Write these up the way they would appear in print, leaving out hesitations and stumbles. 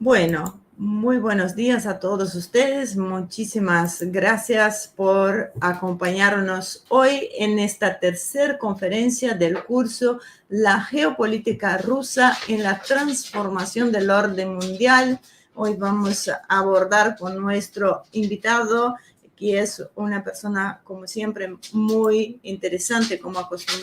Bueno, muy buenos días a todos ustedes. Muchísimas gracias por acompañarnos hoy en esta tercera conferencia del curso La geopolítica rusa en la transformación del orden mundial. Hoy vamos a abordar con nuestro invitado, que es una persona, como siempre, muy interesante, como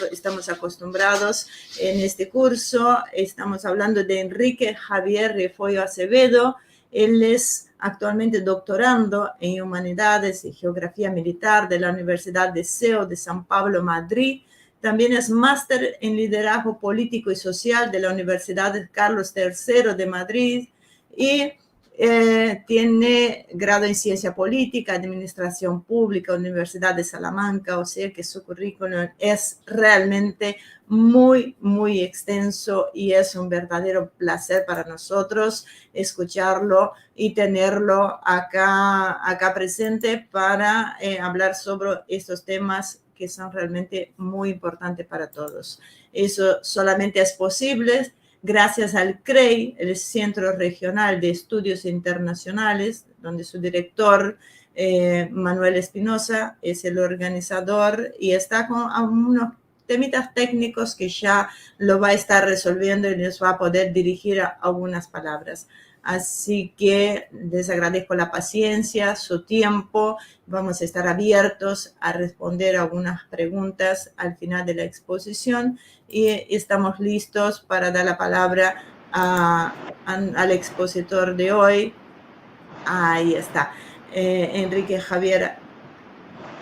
estamos acostumbrados en este curso. Estamos hablando de Enrique Javier Refollo Acevedo. Él es actualmente doctorando en Humanidades y Geografía Militar de la Universidad de CEO de San Pablo, Madrid. También es máster en Liderazgo Político y Social de la Universidad Carlos III de Madrid y tiene grado en Ciencia Política, Administración Pública, Universidad de Salamanca, o sea que su currículum es realmente muy, muy extenso y es un verdadero placer para nosotros escucharlo y tenerlo acá presente para hablar sobre estos temas que son realmente muy importantes para todos. Eso solamente es posible gracias al CREI, el Centro Regional de Estudios Internacionales, donde su director, Manuel Espinosa, es el organizador y está con unos temitas técnicos que ya lo va a estar resolviendo y les va a poder dirigir algunas palabras. Así que les agradezco la paciencia, su tiempo. Vamos a estar abiertos a responder algunas preguntas al final de la exposición y estamos listos para dar la palabra al expositor de hoy. Ahí está, Enrique Javier.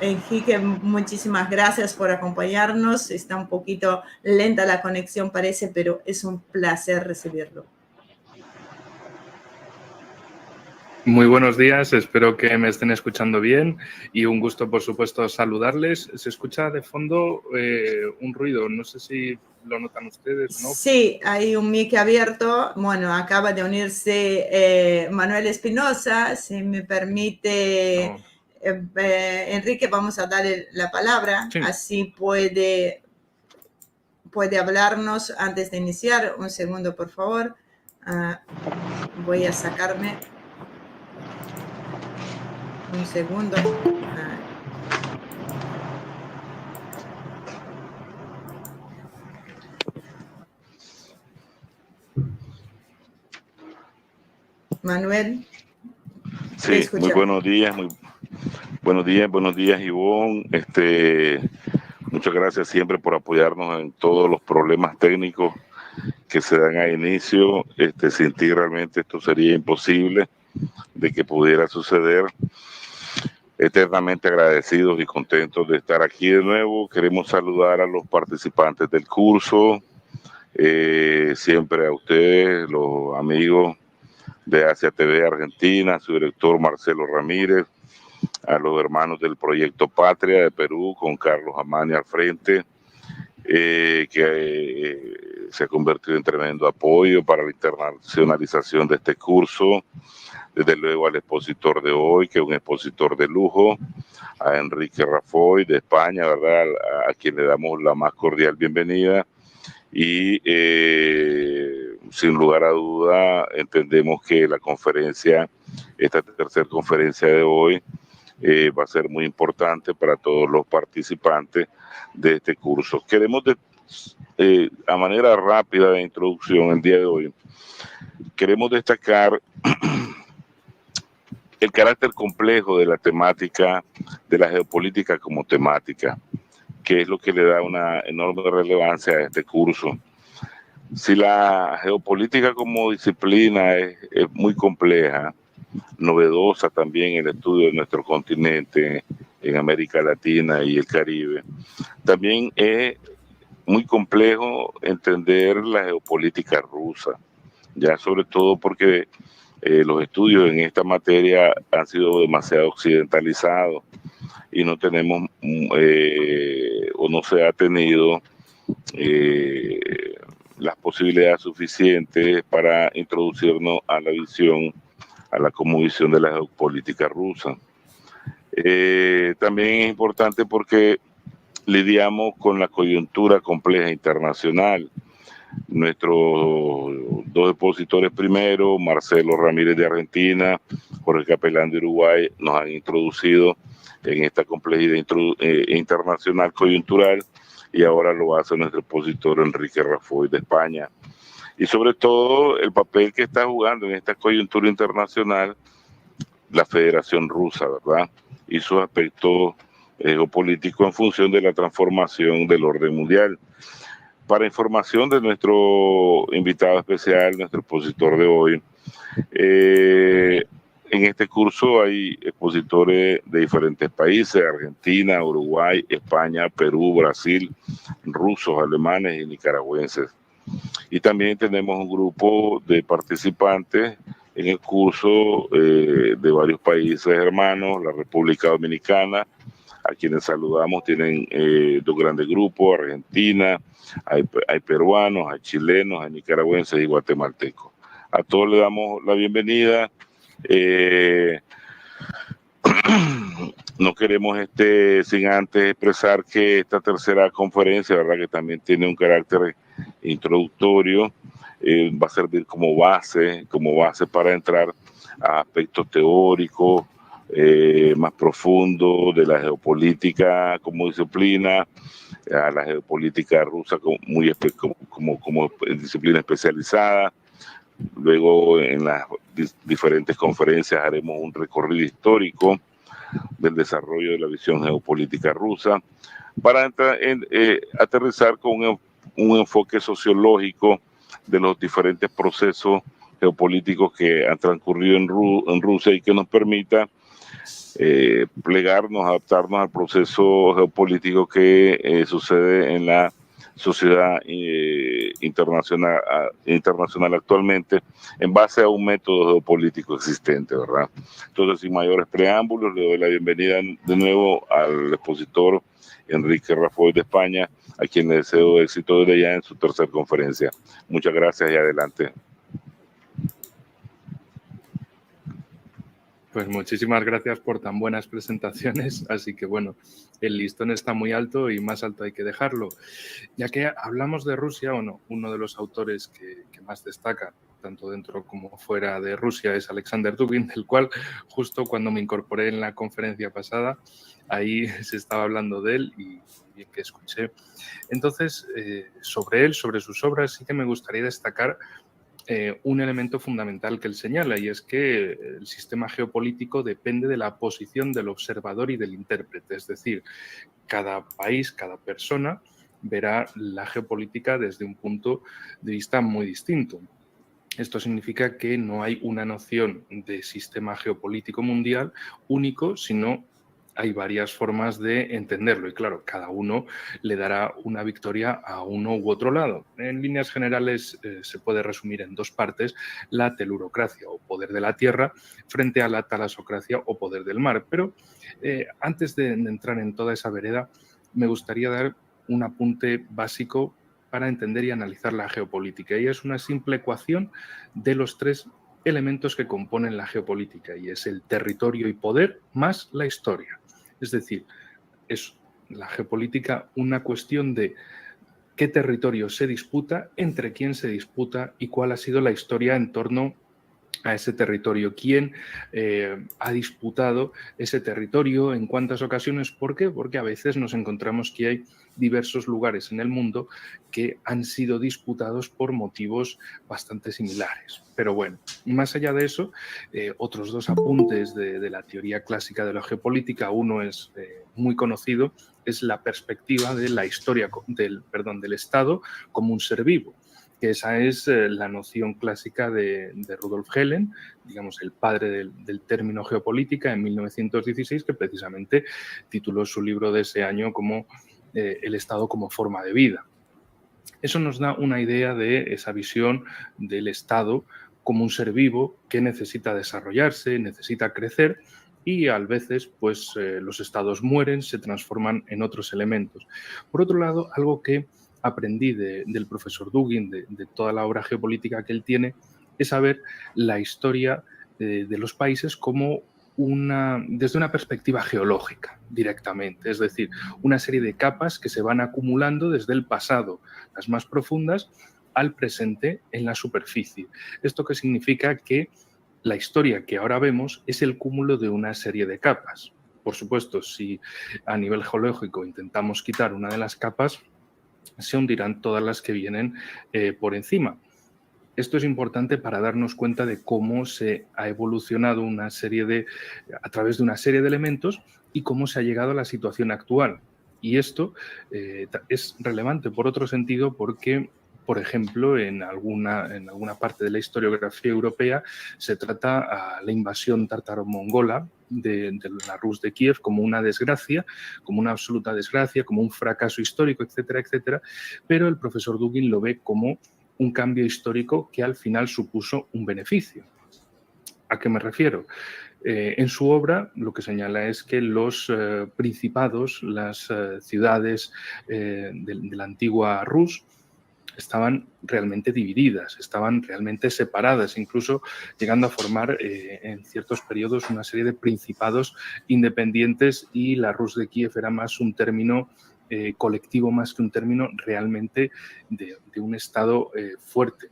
Enrique, muchísimas gracias por acompañarnos. Está un poquito lenta la conexión, parece, pero es un placer recibirlo. Muy buenos días, espero que me estén escuchando bien y un gusto, por supuesto, saludarles. Se escucha de fondo un ruido, no sé si lo notan ustedes, ¿no? Sí, hay un mic abierto. Bueno, acaba de unirse Manuel Espinosa, si me permite. No. Enrique, vamos a darle la palabra, Sí. así puede hablarnos antes de iniciar. Un segundo, por favor. Voy a sacarme un segundo. Manuel. Sí, muy buenos días, buenos días, Ivonne. Muchas gracias siempre por apoyarnos en todos los problemas técnicos que se dan a inicio. Sin ti realmente esto sería imposible de que pudiera suceder. Eternamente agradecidos y contentos de estar aquí de nuevo. Queremos saludar a los participantes del curso, siempre a ustedes, los amigos de Asia TV Argentina, su director Marcelo Ramírez, a los hermanos del Proyecto Patria de Perú, con Carlos Amani al frente, que se ha convertido en tremendo apoyo para la internacionalización de este curso. Desde luego al expositor de hoy, que es un expositor de lujo, a Enrique Rafoy de España, ¿verdad? A quien le damos la más cordial bienvenida. Y sin lugar a duda entendemos que la conferencia, esta tercera conferencia de hoy, va a ser muy importante para todos los participantes de este curso. Queremos, a manera rápida de introducción el día de hoy, queremos destacar el carácter complejo de la temática, de la geopolítica como temática, que es lo que le da una enorme relevancia a este curso. Si la geopolítica como disciplina es muy compleja, novedosa también el estudio de nuestro continente en América Latina y el Caribe, también es muy complejo entender la geopolítica rusa, ya sobre todo porque los estudios en esta materia han sido demasiado occidentalizados y no tenemos o no se ha tenido las posibilidades suficientes para introducirnos a la visión, a la cosmovisión de la geopolítica rusa. También es importante porque lidiamos con la coyuntura compleja internacional. Nuestros dos expositores primero, Marcelo Ramírez de Argentina, Jorge Capelán de Uruguay, nos han introducido en esta complejidad internacional coyuntural, y ahora lo hace nuestro expositor Enrique Rafoy de España. Y sobre todo el papel que está jugando en esta coyuntura internacional la Federación Rusa, ¿verdad? Y sus aspectos geopolíticos en función de la transformación del orden mundial. Para información de nuestro invitado especial, nuestro expositor de hoy, en este curso hay expositores de diferentes países: Argentina, Uruguay, España, Perú, Brasil, rusos, alemanes y nicaragüenses. Y también tenemos un grupo de participantes en el curso de varios países hermanos, la República Dominicana, a quienes saludamos, tienen dos grandes grupos: Argentina, hay peruanos, hay chilenos, hay nicaragüenses y guatemaltecos. A todos les damos la bienvenida. No queremos sin antes expresar que esta tercera conferencia, verdad, que también tiene un carácter introductorio, va a servir como base para entrar a aspectos teóricos más profundos de la geopolítica como disciplina, a la geopolítica rusa como disciplina especializada. Luego, en las diferentes conferencias haremos un recorrido histórico del desarrollo de la visión geopolítica rusa, para aterrizar con un enfoque sociológico de los diferentes procesos geopolíticos que han transcurrido en Rusia, y que nos permita plegarnos, adaptarnos al proceso geopolítico que sucede en la sociedad internacional actualmente, en base a un método geopolítico existente, ¿verdad? Entonces, sin mayores preámbulos, le doy la bienvenida de nuevo al expositor Enrique Rafoy de España, a quien le deseo éxito desde ya en su tercera conferencia. Muchas gracias y adelante. Pues muchísimas gracias por tan buenas presentaciones, así que bueno, el listón está muy alto y más alto hay que dejarlo. Ya que hablamos de Rusia, uno de los autores que más destaca, tanto dentro como fuera de Rusia, es Alexander Dugin, del cual justo cuando me incorporé en la conferencia pasada, ahí se estaba hablando de él y bien que escuché. Entonces, sobre él, sobre sus obras, sí que me gustaría destacar un elemento fundamental que él señala, y es que el sistema geopolítico depende de la posición del observador y del intérprete. Es decir, cada país, cada persona verá la geopolítica desde un punto de vista muy distinto. Esto significa que no hay una noción de sistema geopolítico mundial único, sino hay varias formas de entenderlo, y claro, cada uno le dará una victoria a uno u otro lado. En líneas generales se puede resumir en dos partes: la telurocracia o poder de la tierra frente a la talasocracia o poder del mar. Pero antes de entrar en toda esa vereda, me gustaría dar un apunte básico para entender y analizar la geopolítica, y es una simple ecuación de los tres elementos que componen la geopolítica, y es el territorio y poder más la historia. Es decir, es la geopolítica una cuestión de qué territorio se disputa, entre quién se disputa y cuál ha sido la historia en torno a ese territorio, quién ha disputado ese territorio, en cuántas ocasiones. ¿Por qué? Porque a veces nos encontramos que hay diversos lugares en el mundo que han sido disputados por motivos bastante similares. Pero bueno, más allá de eso, otros dos apuntes de la teoría clásica de la geopolítica. Uno es muy conocido, es la perspectiva de la historia del Estado como un ser vivo, que esa es la noción clásica de Rudolf Helen, digamos el padre del término geopolítica, en 1916, que precisamente tituló su libro de ese año como El Estado como forma de vida. Eso nos da una idea de esa visión del Estado como un ser vivo que necesita desarrollarse, necesita crecer, y a veces pues, los estados mueren, se transforman en otros elementos. Por otro lado, algo que aprendí del profesor Dugin, de toda la obra geopolítica que él tiene, es saber la historia de los países como desde una perspectiva geológica directamente, es decir, una serie de capas que se van acumulando desde el pasado, las más profundas, al presente en la superficie. ¿Esto qué significa? Que la historia que ahora vemos es el cúmulo de una serie de capas. Por supuesto, si a nivel geológico intentamos quitar una de las capas, se hundirán todas las que vienen por encima. Esto es importante para darnos cuenta de cómo se ha evolucionado a través de una serie de elementos y cómo se ha llegado a la situación actual. Y esto es relevante por otro sentido porque, por ejemplo, en alguna parte de la historiografía europea se trata a la invasión tártaro-mongola de la Rus de Kiev como una desgracia, como una absoluta desgracia, como un fracaso histórico, etcétera, etcétera. Pero el profesor Dugin lo ve como un cambio histórico que al final supuso un beneficio. ¿A qué me refiero? En su obra lo que señala es que los principados, las ciudades de la antigua Rus, estaban realmente divididas, estaban realmente separadas, incluso llegando a formar en ciertos periodos una serie de principados independientes, y la Rus de Kiev era más un término colectivo más que un término realmente de un estado fuerte.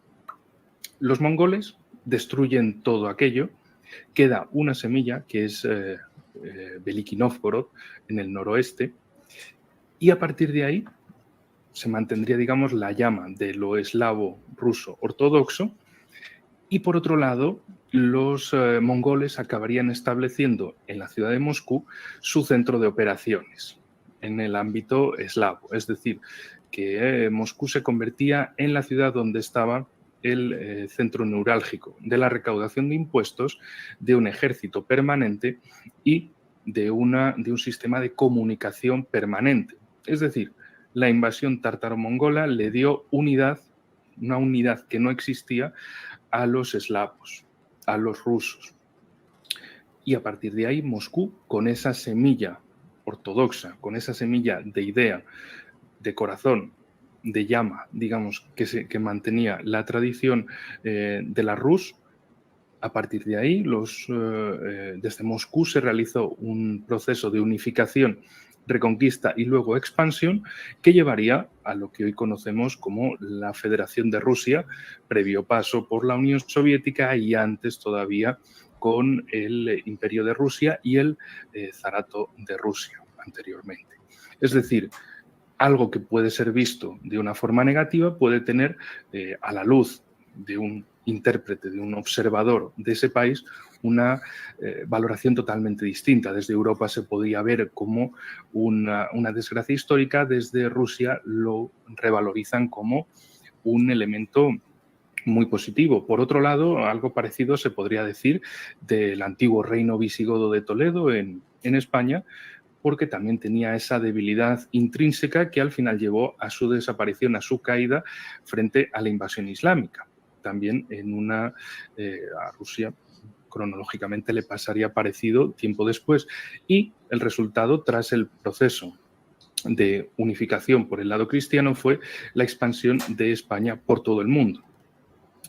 Los mongoles destruyen todo aquello, queda una semilla que es Veliki Novgorod en el noroeste, y a partir de ahí se mantendría, digamos, la llama de lo eslavo ruso ortodoxo, y por otro lado los mongoles acabarían estableciendo en la ciudad de Moscú su centro de operaciones en el ámbito eslavo, es decir, que Moscú se convertía en la ciudad donde estaba el centro neurálgico de la recaudación de impuestos, de un ejército permanente y de un sistema de comunicación permanente. Es decir, la invasión tártaro-mongola le dio unidad, una unidad que no existía, a los eslavos, a los rusos. Y a partir de ahí Moscú, con esa semilla ortodoxa, con esa semilla de idea, de corazón, de llama, digamos, que mantenía la tradición de la Rus, a partir de ahí, desde Moscú se realizó un proceso de unificación, reconquista y luego expansión que llevaría a lo que hoy conocemos como la Federación de Rusia, previo paso por la Unión Soviética y antes todavía con el Imperio de Rusia y el Zarato de Rusia anteriormente. Es decir, algo que puede ser visto de una forma negativa puede tener, a la luz de un intérprete, de un observador de ese país, una valoración totalmente distinta. Desde Europa se podía ver como una desgracia histórica, desde Rusia lo revalorizan como un elemento muy positivo. Por otro lado, algo parecido se podría decir del antiguo reino visigodo de Toledo en España, porque también tenía esa debilidad intrínseca que al final llevó a su desaparición, a su caída frente a la invasión islámica. También a Rusia cronológicamente le pasaría parecido tiempo después, y el resultado tras el proceso de unificación por el lado cristiano fue la expansión de España por todo el mundo,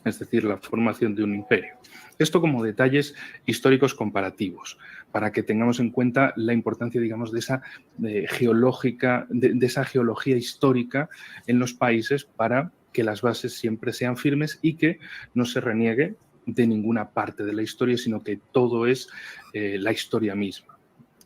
es decir, la formación de un imperio. Esto como detalles históricos comparativos, para que tengamos en cuenta la importancia, digamos, de esa esa geología histórica en los países, para que las bases siempre sean firmes y que no se reniegue de ninguna parte de la historia, sino que todo es la historia misma.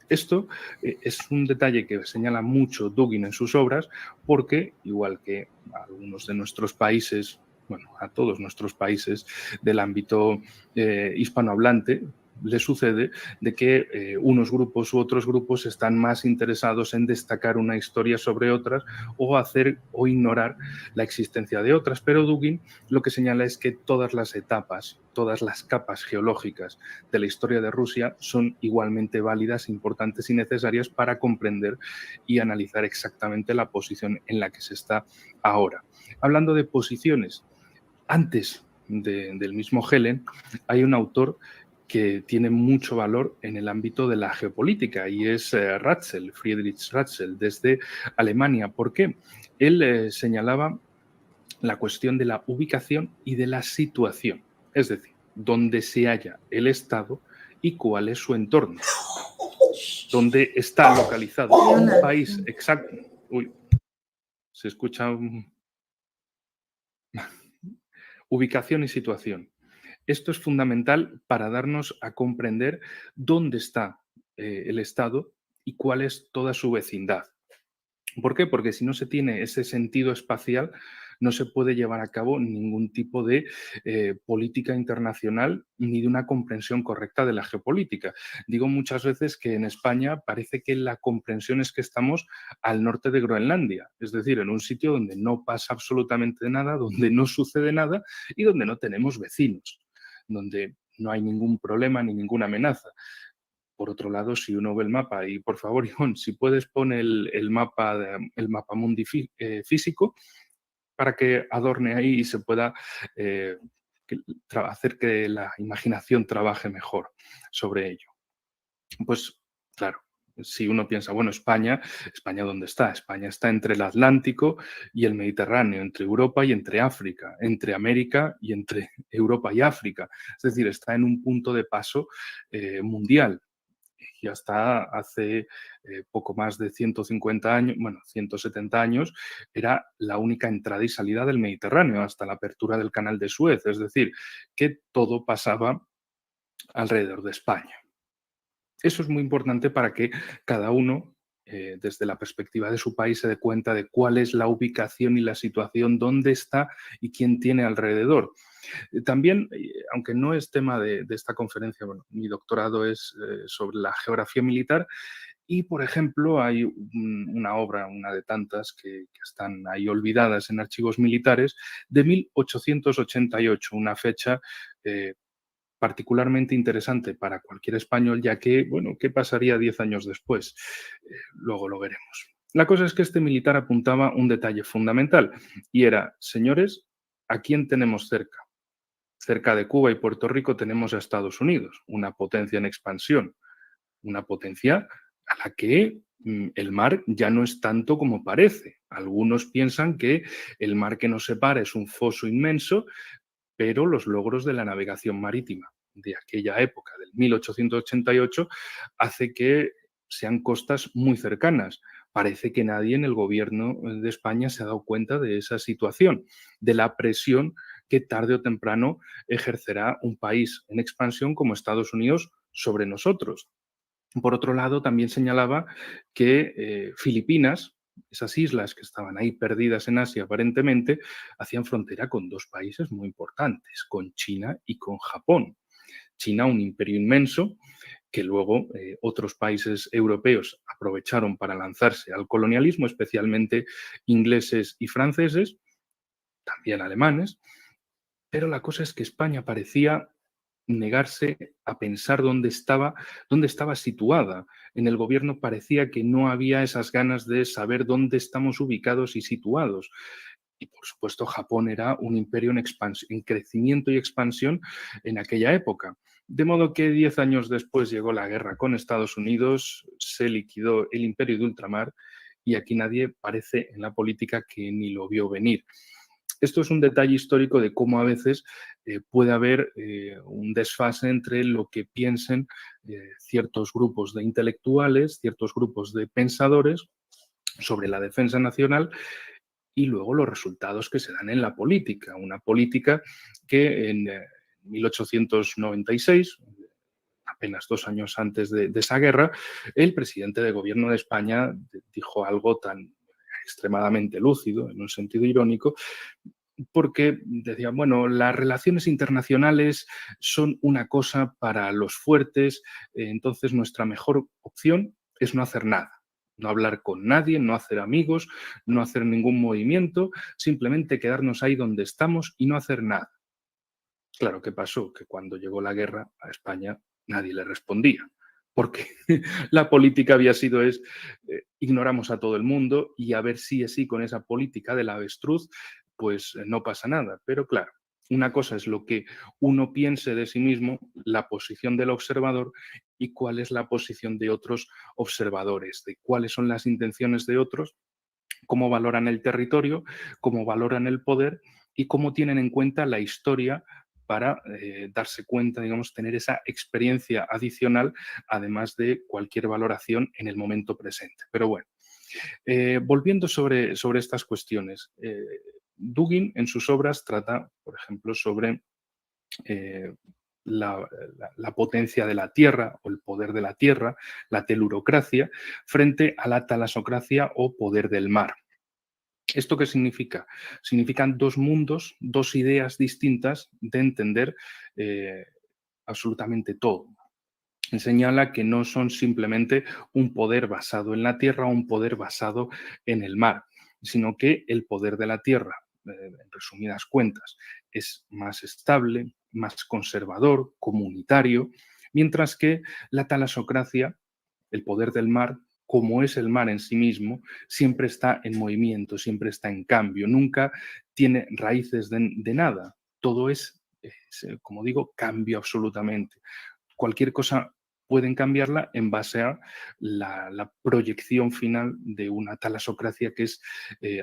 Esto es un detalle que señala mucho Dugin en sus obras, porque, igual que a algunos de nuestros países, bueno, a todos nuestros países del ámbito hispanohablante, le sucede de que unos grupos u otros grupos están más interesados en destacar una historia sobre otras o hacer o ignorar la existencia de otras. Pero Dugin lo que señala es que todas las etapas, todas las capas geológicas de la historia de Rusia son igualmente válidas, importantes y necesarias para comprender y analizar exactamente la posición en la que se está ahora. Hablando de posiciones, antes del mismo Helen, hay un autor que tiene mucho valor en el ámbito de la geopolítica, y es Ratzel, Friedrich Ratzel, desde Alemania. ¿Por qué? Él señalaba la cuestión de la ubicación y de la situación, es decir, dónde se halla el Estado y cuál es su entorno, dónde está localizado un país exacto. Uy, se escucha un... Ubicación y situación. Esto es fundamental para darnos a comprender dónde está el Estado y cuál es toda su vecindad. ¿Por qué? Porque si no se tiene ese sentido espacial, no se puede llevar a cabo ningún tipo de política internacional ni de una comprensión correcta de la geopolítica. Digo muchas veces que en España parece que la comprensión es que estamos al norte de Groenlandia, es decir, en un sitio donde no pasa absolutamente nada, donde no sucede nada y donde no tenemos vecinos, donde no hay ningún problema ni ninguna amenaza. Por otro lado, si uno ve el mapa, y por favor, Ivonne, si puedes poner el mapa mundi físico para que adorne ahí y se pueda hacer que la imaginación trabaje mejor sobre ello. Pues claro, si uno piensa, bueno, España ¿dónde está? España está entre el Atlántico y el Mediterráneo, entre Europa y entre África, entre América y entre Europa y África. Es decir, está en un punto de paso mundial. Y hasta hace poco más de 150 años, bueno, 170 años, era la única entrada y salida del Mediterráneo, hasta la apertura del Canal de Suez. Es decir, que todo pasaba alrededor de España. Eso es muy importante para que cada uno, desde la perspectiva de su país, se dé cuenta de cuál es la ubicación y la situación, dónde está y quién tiene alrededor. También, aunque no es tema de esta conferencia, bueno, mi doctorado es sobre la geografía militar y, por ejemplo, hay una obra, una de tantas, que están ahí olvidadas en archivos militares, de 1888, una fecha particularmente interesante para cualquier español, ya que, bueno, ¿qué pasaría 10 años después? Luego lo veremos. La cosa es que este militar apuntaba un detalle fundamental y era, señores, ¿a quién tenemos cerca? Cerca de Cuba y Puerto Rico tenemos a Estados Unidos, una potencia en expansión, una potencia a la que el mar ya no es tanto como parece. Algunos piensan que el mar que nos separa es un foso inmenso, pero los logros de la navegación marítima de aquella época, del 1888, hace que sean costas muy cercanas. Parece que nadie en el gobierno de España se ha dado cuenta de esa situación, de la presión que tarde o temprano ejercerá un país en expansión como Estados Unidos sobre nosotros. Por otro lado, también señalaba que Filipinas, esas islas que estaban ahí perdidas en Asia aparentemente, hacían frontera con dos países muy importantes, con China y con Japón. China, un imperio inmenso, que luego otros países europeos aprovecharon para lanzarse al colonialismo, especialmente ingleses y franceses, también alemanes, pero la cosa es que España parecía negarse a pensar dónde estaba situada. En el gobierno parecía que no había esas ganas de saber dónde estamos ubicados y situados. Y, por supuesto, Japón era un imperio en crecimiento y expansión en aquella época. De modo que 10 años después llegó la guerra con Estados Unidos, se liquidó el imperio de ultramar y aquí nadie parece en la política que ni lo vio venir. Esto es un detalle histórico de cómo a veces puede haber un desfase entre lo que piensen ciertos grupos de intelectuales, ciertos grupos de pensadores sobre la defensa nacional y luego los resultados que se dan en la política. Una política que en 1896, apenas 2 años antes de esa guerra, el presidente de gobierno de España dijo algo tan extremadamente lúcido, en un sentido irónico, porque decía, bueno, las relaciones internacionales son una cosa para los fuertes, entonces nuestra mejor opción es no hacer nada, no hablar con nadie, no hacer amigos, no hacer ningún movimiento, simplemente quedarnos ahí donde estamos y no hacer nada. Claro, ¿qué pasó? Que cuando llegó la guerra a España nadie le respondía, porque la política había sido ignoramos a todo el mundo y a ver si así con esa política del avestruz, pues no pasa nada. Pero claro, una cosa es lo que uno piense de sí mismo, la posición del observador y cuál es la posición de otros observadores, de cuáles son las intenciones de otros, cómo valoran el territorio, cómo valoran el poder y cómo tienen en cuenta la historia para darse cuenta, digamos, tener esa experiencia adicional, además de cualquier valoración en el momento presente. Pero bueno, volviendo sobre estas cuestiones, Dugin en sus obras trata, por ejemplo, sobre la potencia de la tierra o el poder de la tierra, la telurocracia, frente a la talasocracia o poder del mar. ¿Esto qué significa? Significan dos mundos, dos ideas distintas de entender absolutamente todo. Señala que no son simplemente un poder basado en la tierra o un poder basado en el mar, sino que el poder de la tierra, en resumidas cuentas, es más estable, más conservador, comunitario, mientras que la talasocracia, el poder del mar, como es el mar en sí mismo, siempre está en movimiento, siempre está en cambio, nunca tiene raíces de nada. Todo es, como digo, cambio absolutamente. Cualquier cosa pueden cambiarla en base a la proyección final de una talasocracia, que es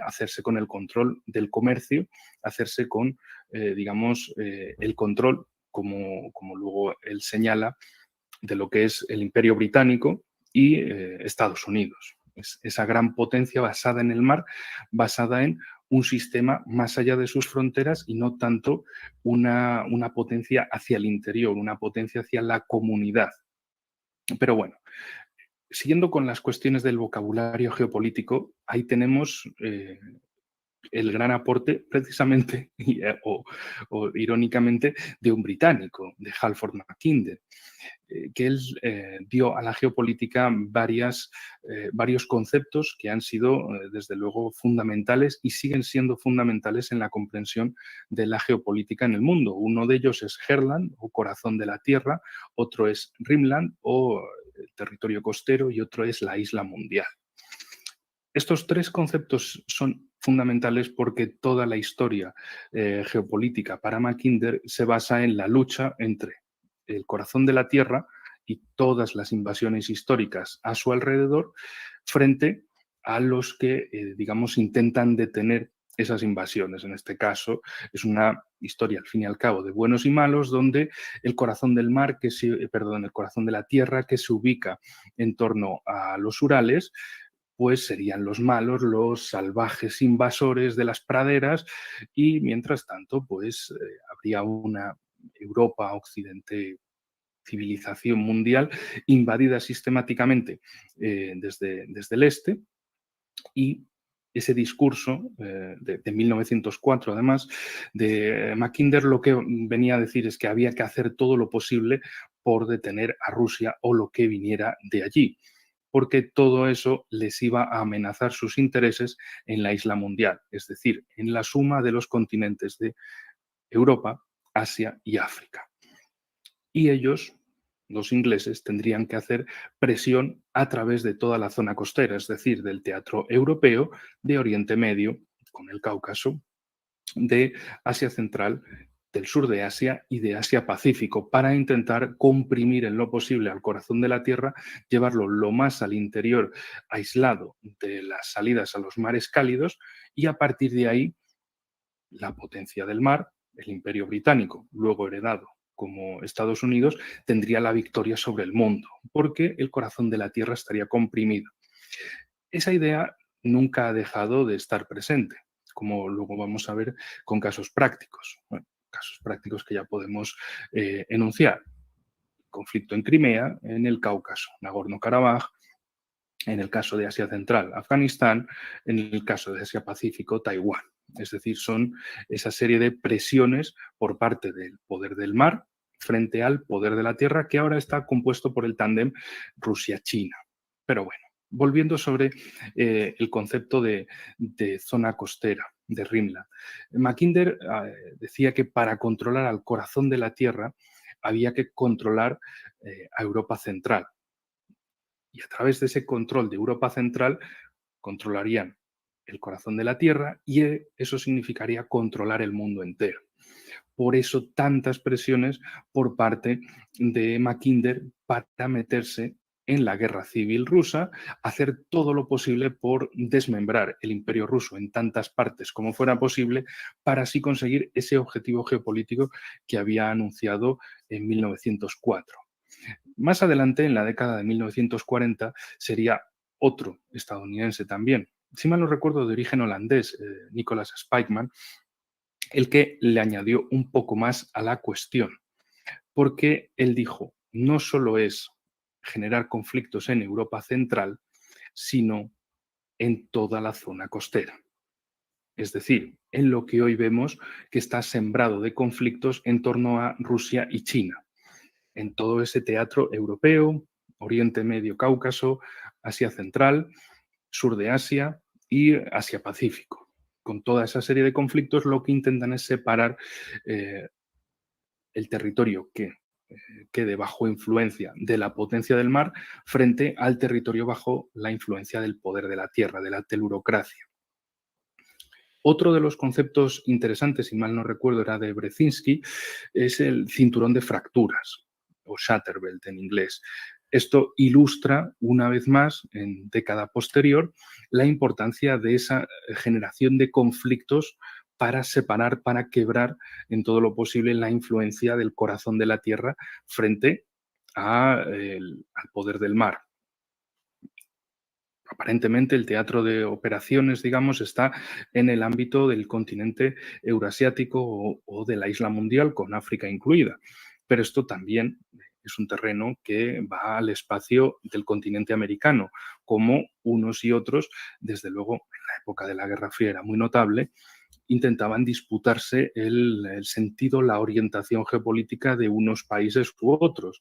hacerse con el control del comercio, hacerse con, digamos, el control, como luego él señala, de lo que es el Imperio Británico y Estados Unidos. Es esa gran potencia basada en el mar, basada en un sistema más allá de sus fronteras y no tanto una potencia hacia el interior, una potencia hacia la comunidad. Pero bueno, siguiendo con las cuestiones del vocabulario geopolítico, ahí tenemos el gran aporte precisamente o irónicamente de un británico, de Halford Mackinder, que él dio a la geopolítica varios conceptos que han sido desde luego fundamentales y siguen siendo fundamentales en la comprensión de la geopolítica en el mundo. Uno de ellos es Herland o corazón de la tierra, otro es Rimland o territorio costero y otro es la isla mundial. Estos tres conceptos son fundamentales porque toda la historia geopolítica para Mackinder se basa en la lucha entre el corazón de la tierra y todas las invasiones históricas a su alrededor frente a los que, digamos, intentan detener esas invasiones. En este caso es una historia, al fin y al cabo, de buenos y malos, donde el corazón del mar, el corazón de la tierra, que se ubica en torno a los Urales, pues serían los malos, los salvajes invasores de las praderas, y mientras tanto, pues habría una Europa, Occidente, civilización mundial invadida sistemáticamente desde el este, y ese discurso de 1904, además, de Mackinder, lo que venía a decir es que había que hacer todo lo posible por detener a Rusia o lo que viniera de allí, porque todo eso les iba a amenazar sus intereses en la isla mundial, es decir, en la suma de los continentes de Europa, Asia y África. Y ellos, los ingleses, tendrían que hacer presión a través de toda la zona costera, es decir, del teatro europeo, de Oriente Medio, con el Cáucaso, de Asia Central, del sur de Asia y de Asia Pacífico, para intentar comprimir en lo posible al corazón de la tierra, llevarlo lo más al interior, aislado de las salidas a los mares cálidos, y a partir de ahí la potencia del mar, el Imperio Británico, luego heredado como Estados Unidos, tendría la victoria sobre el mundo, porque el corazón de la tierra estaría comprimido. Esa idea nunca ha dejado de estar presente, como luego vamos a ver con casos prácticos. Bueno, casos prácticos que ya podemos enunciar. Conflicto en Crimea, en el Cáucaso, Nagorno-Karabaj, en el caso de Asia Central, Afganistán, en el caso de Asia Pacífico, Taiwán. Es decir, son esa serie de presiones por parte del poder del mar frente al poder de la tierra, que ahora está compuesto por el tándem Rusia-China. Pero bueno, volviendo sobre el concepto de zona costera, de Rimland. Mackinder decía que para controlar al corazón de la tierra había que controlar a Europa Central. Y a través de ese control de Europa Central controlarían el corazón de la tierra, y eso significaría controlar el mundo entero. Por eso tantas presiones por parte de Mackinder para meterse en la guerra civil rusa, hacer todo lo posible por desmembrar el imperio ruso en tantas partes como fuera posible, para así conseguir ese objetivo geopolítico que había anunciado en 1904. Más adelante, en la década de 1940, sería otro estadounidense también, si mal no recuerdo, de origen holandés, Nicolas Spijkman, el que le añadió un poco más a la cuestión, porque él dijo, no solo es generar conflictos en Europa Central, sino en toda la zona costera. Es decir, en lo que hoy vemos que está sembrado de conflictos en torno a Rusia y China, en todo ese teatro europeo, Oriente Medio, Cáucaso, Asia Central, sur de Asia y Asia-Pacífico. Con toda esa serie de conflictos lo que intentan es separar el territorio que quede bajo influencia de la potencia del mar frente al territorio bajo la influencia del poder de la tierra, de la telurocracia. Otro de los conceptos interesantes, si mal no recuerdo, era de Brzezinski, es el cinturón de fracturas, o Shatterbelt en inglés. Esto ilustra, una vez más, en década posterior, la importancia de esa generación de conflictos para separar, para quebrar en todo lo posible la influencia del corazón de la Tierra frente al poder del mar. Aparentemente el teatro de operaciones, digamos, está en el ámbito del continente eurasiático o de la isla mundial, con África incluida. Pero esto también es un terreno que va al espacio del continente americano, como unos y otros, desde luego en la época de la Guerra Fría era muy notable, intentaban disputarse el sentido, la orientación geopolítica de unos países u otros.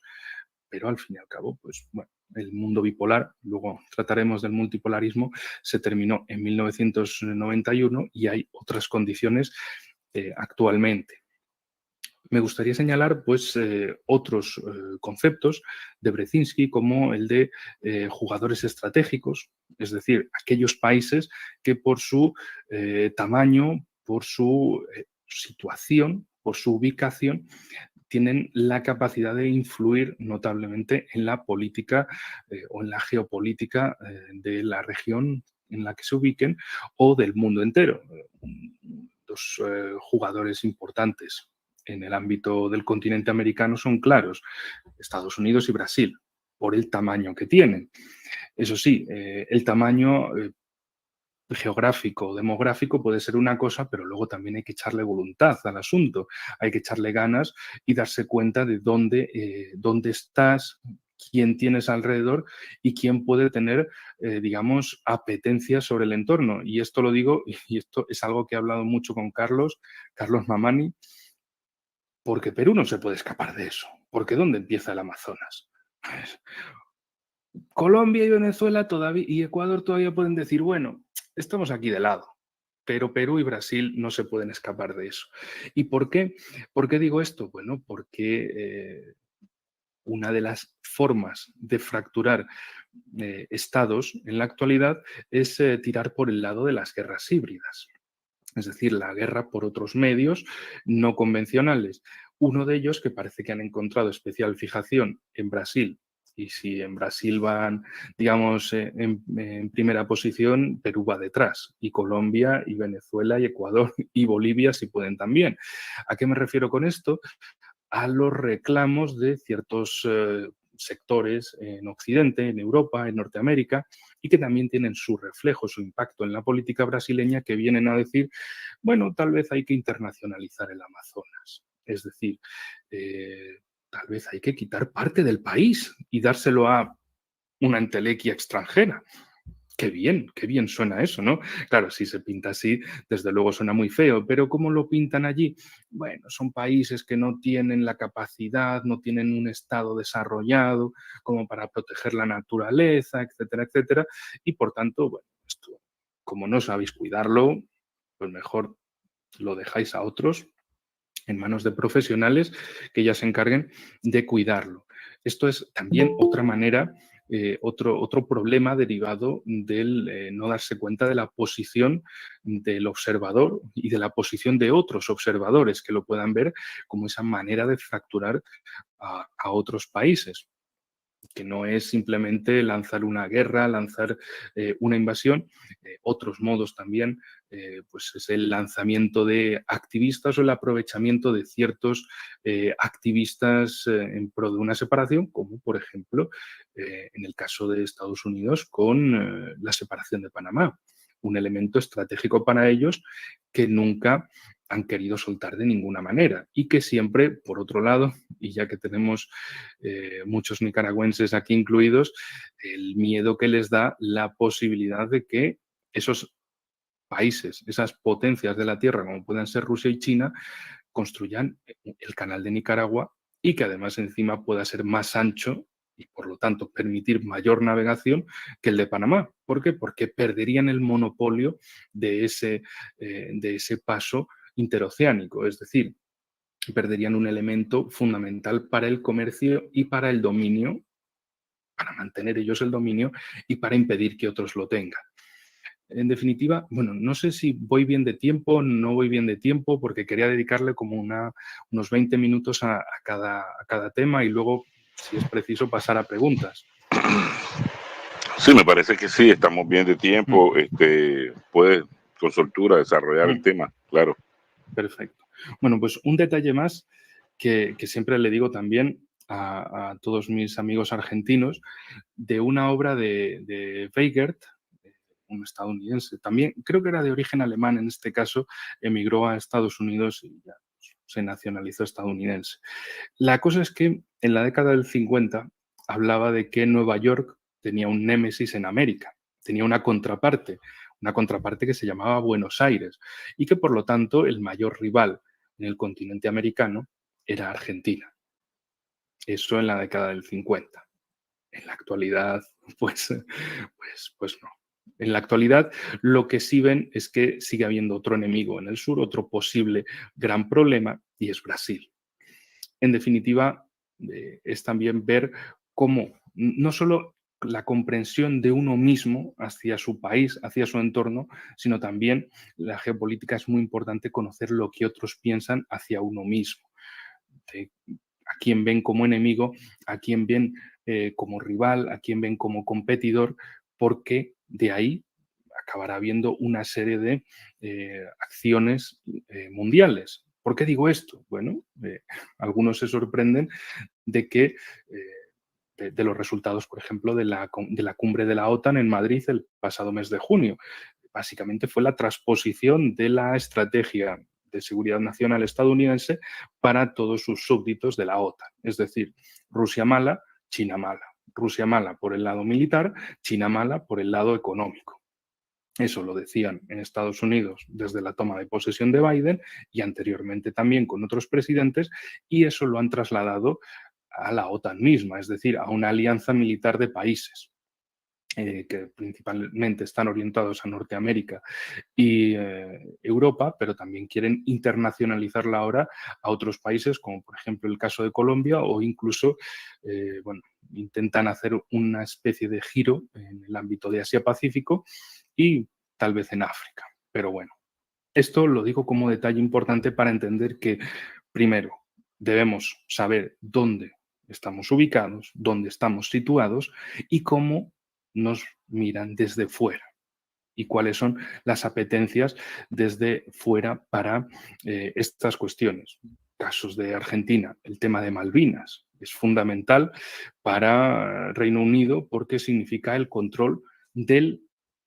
Pero al fin y al cabo, pues bueno, el mundo bipolar, luego trataremos del multipolarismo, se terminó en 1991 y hay otras condiciones actualmente. Me gustaría señalar pues, otros conceptos de Brzezinski, como el de jugadores estratégicos, es decir, aquellos países que por su tamaño, por su situación, por su ubicación, tienen la capacidad de influir notablemente en la política o en la geopolítica de la región en la que se ubiquen o del mundo entero. Dos jugadores importantes en el ámbito del continente americano son claros, Estados Unidos y Brasil, por el tamaño que tienen. Eso sí, el tamaño geográfico o demográfico puede ser una cosa, pero luego también hay que echarle voluntad al asunto, hay que echarle ganas y darse cuenta de dónde estás, quién tienes alrededor y quién puede tener, digamos, apetencia sobre el entorno. Y esto lo digo, y esto es algo que he hablado mucho con Carlos Mamani, porque Perú no se puede escapar de eso. Porque ¿dónde empieza el Amazonas? Colombia y Venezuela todavía, y Ecuador todavía pueden decir, bueno, estamos aquí de lado, pero Perú y Brasil no se pueden escapar de eso. ¿Y por qué? ¿Por qué digo esto? Bueno, porque una de las formas de fracturar estados en la actualidad es tirar por el lado de las guerras híbridas. Es decir, la guerra por otros medios no convencionales. Uno de ellos, que parece que han encontrado especial fijación en Brasil, y si en Brasil van, digamos, en primera posición, Perú va detrás, y Colombia, y Venezuela, y Ecuador, y Bolivia, si pueden también. ¿A qué me refiero con esto? A los reclamos de ciertos sectores en Occidente, en Europa, en Norteamérica, y que también tienen su reflejo, su impacto en la política brasileña, que vienen a decir, bueno, tal vez hay que internacionalizar el Amazonas. Es decir, tal vez hay que quitar parte del país y dárselo a una entelequia extranjera. Qué bien suena eso, ¿no? Claro, si se pinta así, desde luego suena muy feo, pero ¿cómo lo pintan allí? Bueno, son países que no tienen la capacidad, no tienen un estado desarrollado como para proteger la naturaleza, etcétera, etcétera, y por tanto, bueno, esto, como no sabéis cuidarlo, pues mejor lo dejáis a otros en manos de profesionales que ya se encarguen de cuidarlo. Esto es también otra manera, otro problema derivado del no darse cuenta de la posición del observador y de la posición de otros observadores que lo puedan ver como esa manera de fracturar a otros países, que no es simplemente lanzar una guerra, lanzar una invasión. Otros modos también, pues es el lanzamiento de activistas o el aprovechamiento de ciertos activistas en pro de una separación, como por ejemplo en el caso de Estados Unidos con la separación de Panamá. un elemento estratégico para ellos que nunca han querido soltar de ninguna manera y que siempre, por otro lado, y ya que tenemos muchos nicaragüenses aquí incluidos, el miedo que les da la posibilidad de que esos países, esas potencias de la Tierra, como puedan ser Rusia y China, construyan el canal de Nicaragua y que además encima pueda ser más ancho y por lo tanto permitir mayor navegación que el de Panamá. ¿Por qué? Porque perderían el monopolio de ese paso interoceánico, es decir, perderían un elemento fundamental para el comercio y para el dominio, para mantener ellos el dominio y para impedir que otros lo tengan. En definitiva, bueno, no sé si voy bien de tiempo, no voy bien de tiempo, porque quería dedicarle como unos 20 minutos a cada tema y luego, si es preciso, pasar a preguntas. Sí, me parece que sí, estamos bien de tiempo. Puedes, con soltura, desarrollar el tema, claro. Perfecto. Bueno, pues un detalle más que siempre le digo también a todos mis amigos argentinos, de una obra de Weigert, un estadounidense, también creo que era de origen alemán en este caso, emigró a Estados Unidos y ya se nacionalizó estadounidense. La cosa es que en la década del 50 hablaba de que Nueva York tenía un némesis en América, tenía una contraparte que se llamaba Buenos Aires y que por lo tanto el mayor rival en el continente americano era Argentina. Eso en la década del 50. En la actualidad, pues no. En la actualidad, lo que sí ven es que sigue habiendo otro enemigo en el sur, otro posible gran problema, y es Brasil. En definitiva, es también ver cómo no solo la comprensión de uno mismo hacia su país, hacia su entorno, sino también la geopolítica es muy importante conocer lo que otros piensan hacia uno mismo. A quién ven como enemigo, a quién ven como rival, a quién ven como competidor, porque de ahí acabará habiendo una serie de acciones mundiales. ¿Por qué digo esto? Bueno, algunos se sorprenden de que de los resultados, por ejemplo, de la cumbre de la OTAN en Madrid el pasado mes de junio. Básicamente fue la transposición de la estrategia de seguridad nacional estadounidense para todos sus súbditos de la OTAN. Es decir, Rusia mala, China mala. Rusia mala por el lado militar, China mala por el lado económico. Eso lo decían en Estados Unidos desde la toma de posesión de Biden y anteriormente también con otros presidentes, y eso lo han trasladado a la OTAN misma, es decir, a una alianza militar de países que principalmente están orientados a Norteamérica y Europa, pero también quieren internacionalizarla ahora a otros países, como por ejemplo el caso de Colombia, o incluso, intentan hacer una especie de giro en el ámbito de Asia-Pacífico y tal vez en África. Pero bueno, esto lo digo como detalle importante para entender que, primero, debemos saber dónde estamos ubicados, dónde estamos situados y cómo nos miran desde fuera y cuáles son las apetencias desde fuera para estas cuestiones. Casos de Argentina, el tema de Malvinas es fundamental para Reino Unido porque significa el control del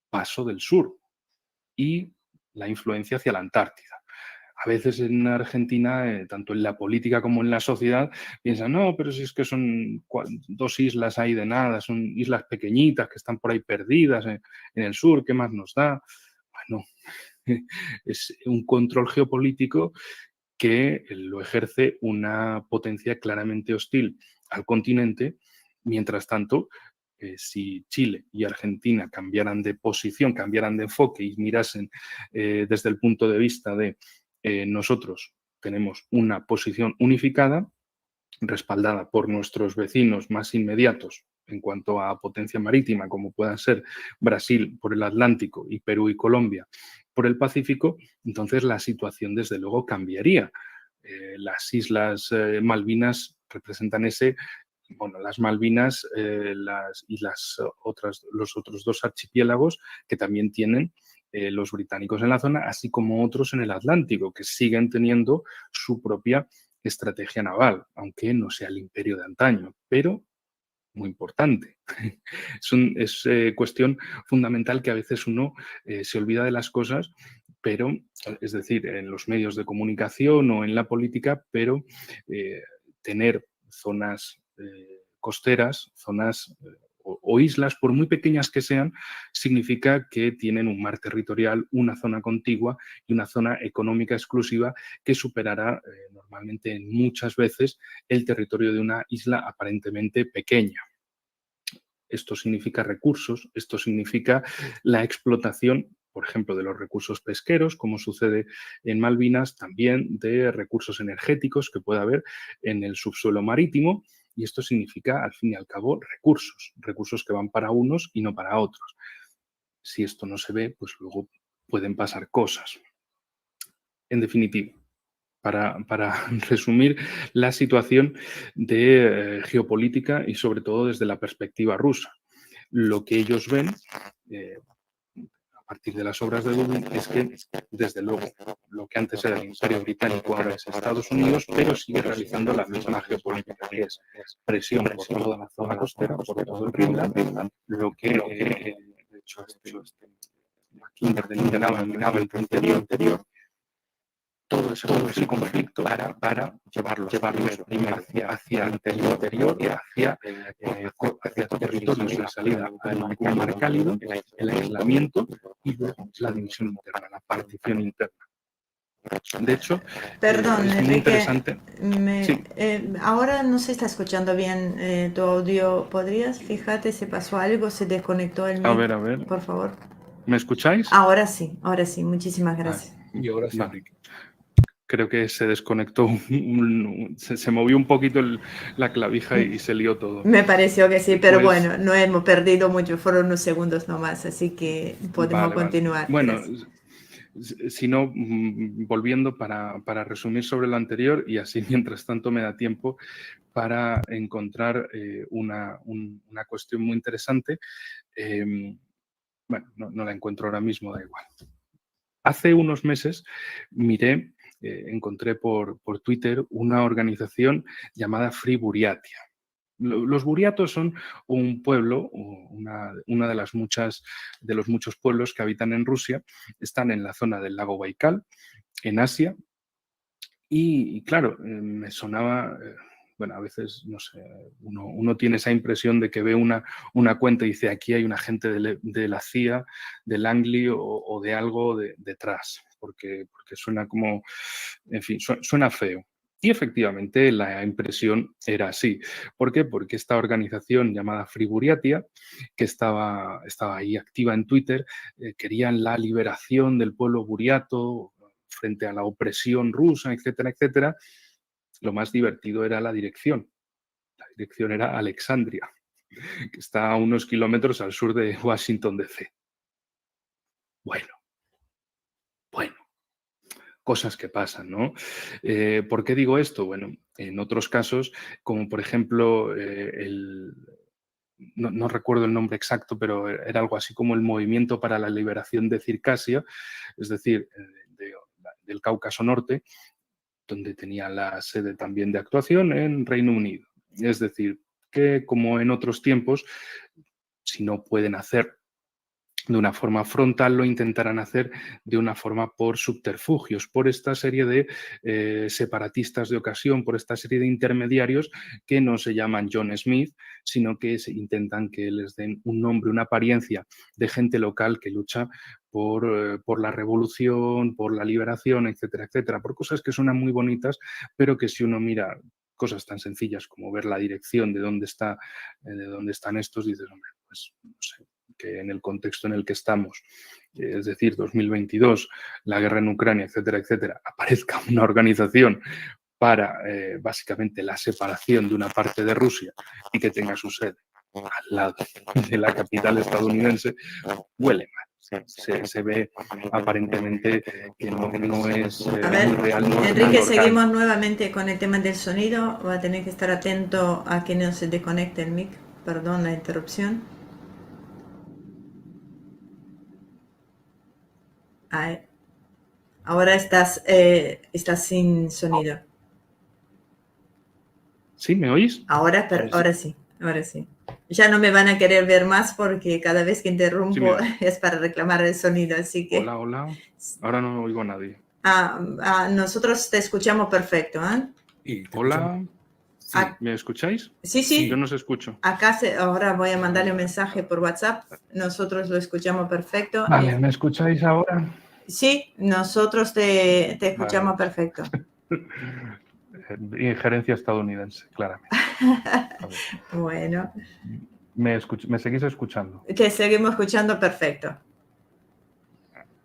paso del sur y la influencia hacia la Antártida. A veces en Argentina, tanto en la política como en la sociedad, piensan, no, pero si es que son 2 islas ahí de nada, son islas pequeñitas que están por ahí perdidas en el sur, ¿qué más nos da? Bueno, es un control geopolítico que lo ejerce una potencia claramente hostil al continente. Mientras tanto, si Chile y Argentina cambiaran de posición, cambiaran de enfoque y mirasen desde el punto de vista de nosotros tenemos una posición unificada, respaldada por nuestros vecinos más inmediatos en cuanto a potencia marítima, como puedan ser Brasil por el Atlántico y Perú y Colombia por el Pacífico, entonces la situación desde luego cambiaría. Las Islas Malvinas representan las Malvinas y los otros 2 archipiélagos que también tienen los británicos en la zona, así como otros en el Atlántico, que siguen teniendo su propia estrategia naval, aunque no sea el imperio de antaño, pero muy importante. Es cuestión fundamental que a veces uno se olvida de las cosas, pero, es decir, en los medios de comunicación o en la política, pero tener zonas costeras, zonas o islas, por muy pequeñas que sean, significa que tienen un mar territorial, una zona contigua y una zona económica exclusiva que superará normalmente muchas veces el territorio de una isla aparentemente pequeña. Esto significa recursos, esto significa la explotación, por ejemplo, de los recursos pesqueros, como sucede en Malvinas, también de recursos energéticos que puede haber en el subsuelo marítimo, y esto significa, al fin y al cabo, recursos que van para unos y no para otros. Si esto no se ve, pues luego pueden pasar cosas. En definitiva, para resumir la situación de geopolítica y sobre todo desde la perspectiva rusa. Lo que ellos ven a partir de las obras de Dublín es que, desde luego, lo que antes era el Imperio Británico ahora es Estados Unidos, pero sigue realizando la misma geopolítica, que es presión por toda la zona costera, por todo el Greenland, lo que, de hecho, aquí interdeterminaba el interior, todo ese conflicto para llevarlo primero hacia el interior y hacia territorios de salida al mar cálido, el aislamiento y luego la división interna, la partición interna. De hecho, perdón, es muy Enrique, interesante. Sí. Ahora no se está escuchando bien tu audio. ¿Podrías fijarte si pasó algo, se desconectó el mic? A ver. Por favor. ¿Me escucháis? Ahora sí, muchísimas gracias. Y ahora sí, Enrique. Creo que se desconectó, se movió un poquito la clavija y se lió todo. Me pareció que sí, pero Pues, bueno, no hemos perdido mucho, fueron unos segundos nomás, así que podemos continuar. Bueno, gracias. Si no, volviendo para resumir sobre lo anterior y así mientras tanto me da tiempo para encontrar una cuestión muy interesante. Bueno, no la encuentro ahora mismo, da igual. Hace unos meses encontré por Twitter una organización llamada Free Buriatia. Los buriatos son un pueblo, una de los muchos pueblos que habitan en Rusia, están en la zona del lago Baikal, en Asia, y claro, me sonaba, bueno, a veces, no sé, uno tiene esa impresión de que ve una cuenta y dice, aquí hay un agente de la CIA, del Langley o de algo detrás, porque suena como, en fin, suena feo. Y efectivamente la impresión era así. ¿Por qué? Porque esta organización llamada Free Buriatia, que estaba ahí activa en Twitter, querían la liberación del pueblo buriato frente a la opresión rusa, etcétera, etcétera. Lo más divertido era la dirección. La dirección era Alexandria, que está a unos kilómetros al sur de Washington, D.C. Bueno. Cosas que pasan, ¿no? ¿Por qué digo esto? Bueno, en otros casos, como por ejemplo, no recuerdo el nombre exacto, pero era algo así como el Movimiento para la Liberación de Circasia, es decir, del Cáucaso Norte, donde tenía la sede también de actuación en Reino Unido. Es decir, que como en otros tiempos, si no pueden hacer de una forma frontal, lo intentarán hacer de una forma por subterfugios, por esta serie de separatistas de ocasión, por esta serie de intermediarios que no se llaman John Smith, sino que intentan que les den un nombre, una apariencia de gente local que lucha por la revolución, por la liberación, etcétera, etcétera, por cosas que suenan muy bonitas, pero que si uno mira cosas tan sencillas como ver la dirección de dónde están estos, dices, hombre, pues no sé, que en el contexto en el que estamos, es decir, 2022, la guerra en Ucrania, etcétera, etcétera, aparezca una organización para básicamente la separación de una parte de Rusia y que tenga su sede al lado de la capital estadounidense, huele mal. Se ve aparentemente que no es real. Enrique, seguimos nuevamente con el tema del sonido. Va a tener que estar atento a que no se desconecte el mic. Perdón la interrupción. Ahora estás sin sonido. ¿Sí? ¿Me oís? Ahora sí. Ahora sí. Ya no me van a querer ver más porque cada vez que interrumpo Sí, es para reclamar el sonido, así que... Hola, hola. Ahora no oigo a nadie. Nosotros te escuchamos perfecto, ¿eh? Hola. Sí. ¿Me escucháis? Sí, sí. Yo no os escucho. Acá ahora voy a mandarle un mensaje por WhatsApp. Nosotros lo escuchamos perfecto. Vale, ¿me escucháis ahora? Sí, nosotros te escuchamos perfecto. Injerencia estadounidense, claramente. Bueno. ¿Me seguís escuchando? Te seguimos escuchando perfecto.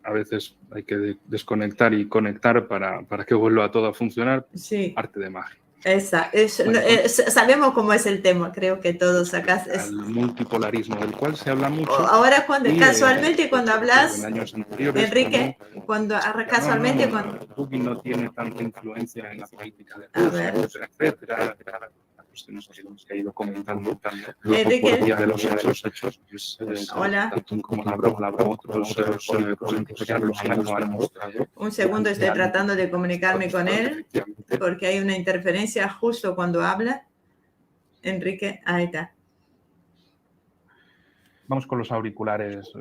A veces hay que desconectar y conectar para que vuelva todo a funcionar. Sí. Arte de magia. Sabemos cómo es el tema, creo que todos acá. El multipolarismo, del cual se habla mucho. Ahora, casualmente, cuando hablas, Enrique, casualmente Putin no tiene tanta influencia en la política de Rusia, etcétera. Que ha ido comentando Enrique, por vía de los hechos. Hola. Como la broma, otros políticos ya los han demostrado. Un segundo, estoy tratando de comunicarme con él porque hay una interferencia justo cuando habla. Enrique, ahí está. Vamos con los auriculares,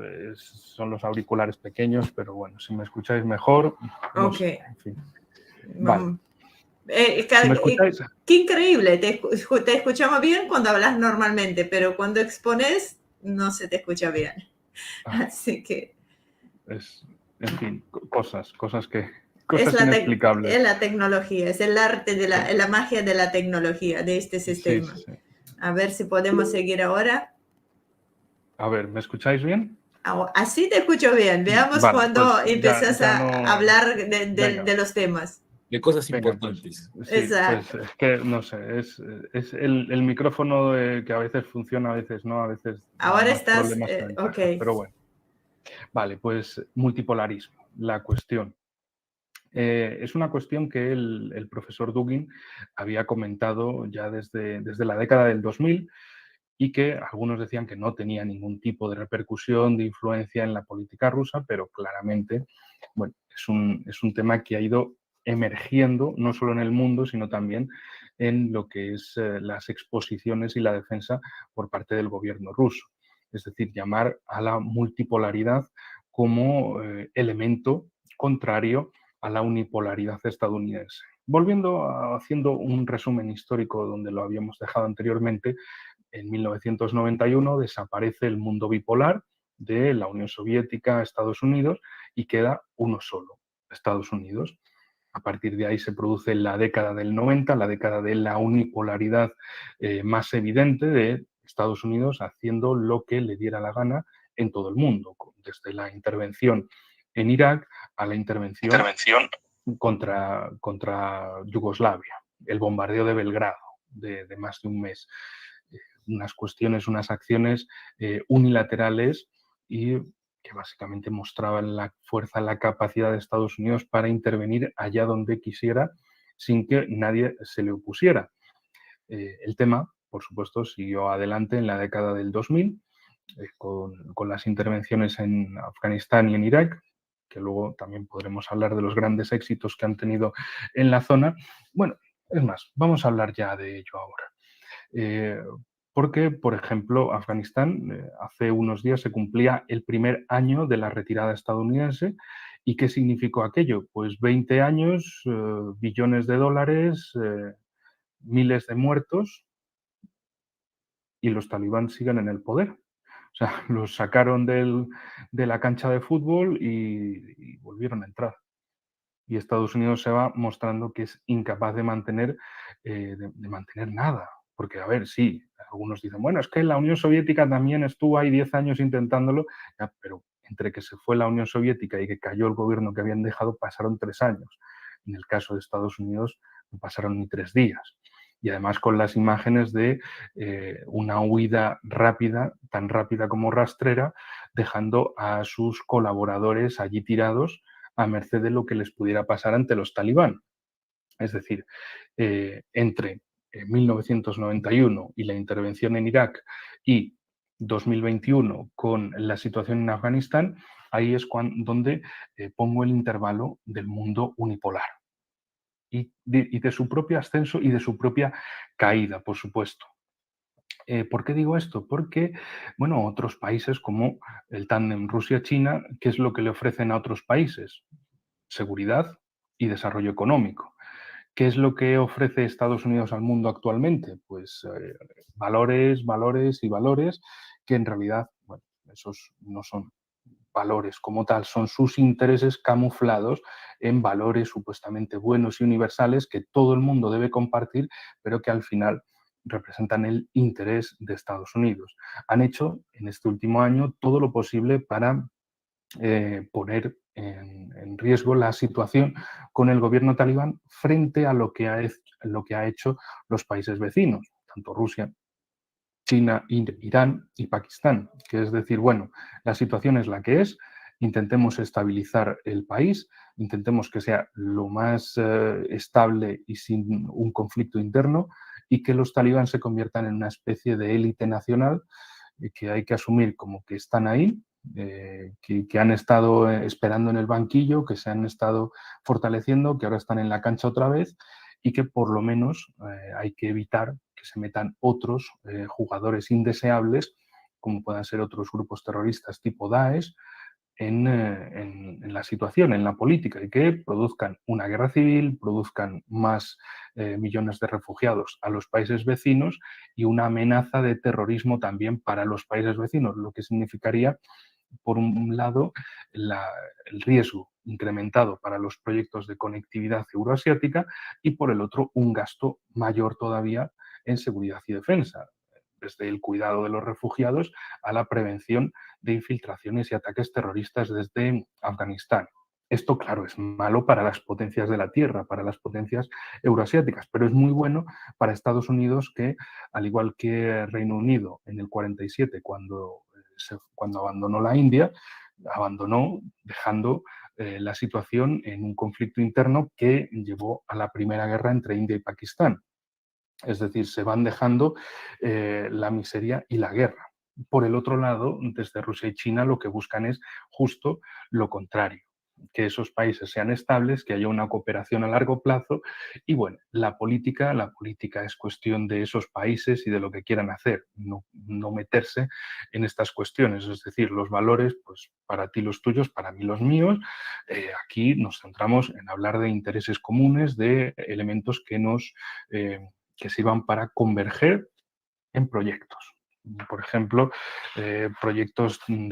son los auriculares pequeños, pero bueno, si me escucháis mejor. No sé, en fin. Vale. ¿Me escucháis? Qué increíble, te escuchamos bien cuando hablas normalmente, pero cuando expones no se te escucha bien. Así que... en fin, cosas inexplicables. Es la tecnología, es el arte de la magia de la tecnología, de este sistema. Sí. A ver si podemos seguir ahora. A ver, ¿me escucháis bien? Así te escucho bien. Veamos cuando empiezas a hablar de los temas. De cosas importantes. Pues, sí, pues es que no sé, es el micrófono que a veces funciona, a veces no, a veces... Ahora estás... ok. Pero bueno. Vale, pues multipolarismo, la cuestión. Es una cuestión que el profesor Dugin había comentado ya desde la década del 2000 y que algunos decían que no tenía ningún tipo de repercusión, de influencia en la política rusa, pero claramente, bueno, es un tema que ha ido emergiendo no solo en el mundo, sino también en lo que es las exposiciones y la defensa por parte del gobierno ruso. Es decir, llamar a la multipolaridad como elemento contrario a la unipolaridad estadounidense. Haciendo un resumen histórico donde lo habíamos dejado anteriormente, en 1991 desaparece el mundo bipolar de la Unión Soviética a Estados Unidos y queda uno solo, Estados Unidos. A partir de ahí se produce la década del 90, la década de la unipolaridad más evidente de Estados Unidos haciendo lo que le diera la gana en todo el mundo, desde la intervención en Irak a la intervención contra Yugoslavia, el bombardeo de Belgrado de más de un mes. Unas cuestiones, unas acciones unilaterales y que básicamente mostraban la fuerza, la capacidad de Estados Unidos para intervenir allá donde quisiera sin que nadie se le opusiera. El tema, por supuesto, siguió adelante en la década del 2000 con las intervenciones en Afganistán y en Irak, que luego también podremos hablar de los grandes éxitos que han tenido en la zona. Bueno, es más, vamos a hablar ya de ello ahora. Porque, por ejemplo, Afganistán, hace unos días se cumplía el primer año de la retirada estadounidense. ¿Y qué significó aquello? Pues 20 años, billones de dólares, miles de muertos y los talibán siguen en el poder. O sea, los sacaron de la cancha de fútbol y volvieron a entrar. Y Estados Unidos se va mostrando que es incapaz de mantener nada. Porque, a ver, sí, algunos dicen, bueno, es que la Unión Soviética también estuvo ahí 10 años intentándolo, ya, pero entre que se fue la Unión Soviética y que cayó el gobierno que habían dejado, pasaron 3 años. En el caso de Estados Unidos no pasaron ni 3 días. Y además con las imágenes de una huida rápida, tan rápida como rastrera, dejando a sus colaboradores allí tirados a merced de lo que les pudiera pasar ante los talibán. Es decir, entre 1991 y la intervención en Irak y 2021 con la situación en Afganistán, ahí es donde pongo el intervalo del mundo unipolar y de su propio ascenso y de su propia caída, por supuesto. ¿Por qué digo esto? Porque, bueno, otros países como el tándem Rusia-China, ¿qué es lo que le ofrecen a otros países? Seguridad y desarrollo económico. ¿Qué es lo que ofrece Estados Unidos al mundo actualmente? Pues valores, valores y valores que en realidad, bueno, esos no son valores como tal, son sus intereses camuflados en valores supuestamente buenos y universales que todo el mundo debe compartir, pero que al final representan el interés de Estados Unidos. Han hecho en este último año todo lo posible para poner en riesgo la situación con el gobierno talibán frente a lo que ha hecho los países vecinos, tanto Rusia, China, Irán y Pakistán, que es decir, bueno, la situación es la que es, intentemos estabilizar el país, intentemos que sea lo más estable y sin un conflicto interno y que los talibán se conviertan en una especie de élite nacional que hay que asumir como que están ahí, que han estado esperando en el banquillo, que se han estado fortaleciendo, que ahora están en la cancha otra vez y que por lo menos hay que evitar que se metan otros jugadores indeseables, como puedan ser otros grupos terroristas tipo Daesh, en la situación, en la política, y que produzcan una guerra civil, produzcan más millones de refugiados a los países vecinos y una amenaza de terrorismo también para los países vecinos, lo que significaría, por un lado, el riesgo incrementado para los proyectos de conectividad euroasiática y, por el otro, un gasto mayor todavía en seguridad y defensa, desde el cuidado de los refugiados a la prevención de infiltraciones y ataques terroristas desde Afganistán. Esto, claro, es malo para las potencias de la Tierra, para las potencias euroasiáticas, pero es muy bueno para Estados Unidos que, al igual que Reino Unido en el 47, cuando abandonó la India, abandonó dejando la situación en un conflicto interno que llevó a la primera guerra entre India y Pakistán. Es decir, se van dejando la miseria y la guerra. Por el otro lado, desde Rusia y China lo que buscan es justo lo contrario, que esos países sean estables, que haya una cooperación a largo plazo y, bueno, la política es cuestión de esos países y de lo que quieran hacer, no meterse en estas cuestiones. Es decir, los valores, pues para ti los tuyos, para mí los míos. Aquí nos centramos en hablar de intereses comunes, de elementos que sirvan para converger en proyectos. Por ejemplo, proyectos en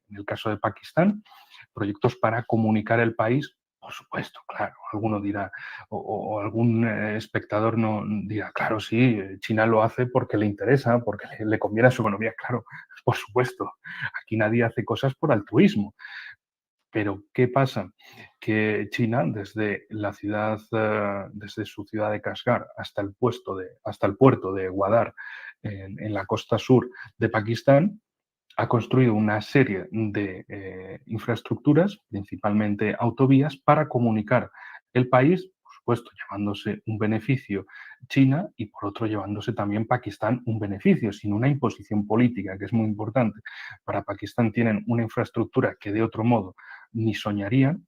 el caso de Pakistán, proyectos para comunicar el país, por supuesto, claro, alguno dirá, o algún espectador no dirá, claro, sí, China lo hace porque le interesa, porque le conviene a su economía, claro, por supuesto, aquí nadie hace cosas por altruismo. Pero, ¿qué pasa? Que China, desde su ciudad de Kashgar hasta el puerto de Gwadar, en la costa sur de Pakistán, ha construido una serie de infraestructuras, principalmente autovías, para comunicar el país, por supuesto, llevándose un beneficio China y, por otro, llevándose también Pakistán un beneficio, sin una imposición política, que es muy importante. Para Pakistán tienen una infraestructura que de otro modo ni soñarían,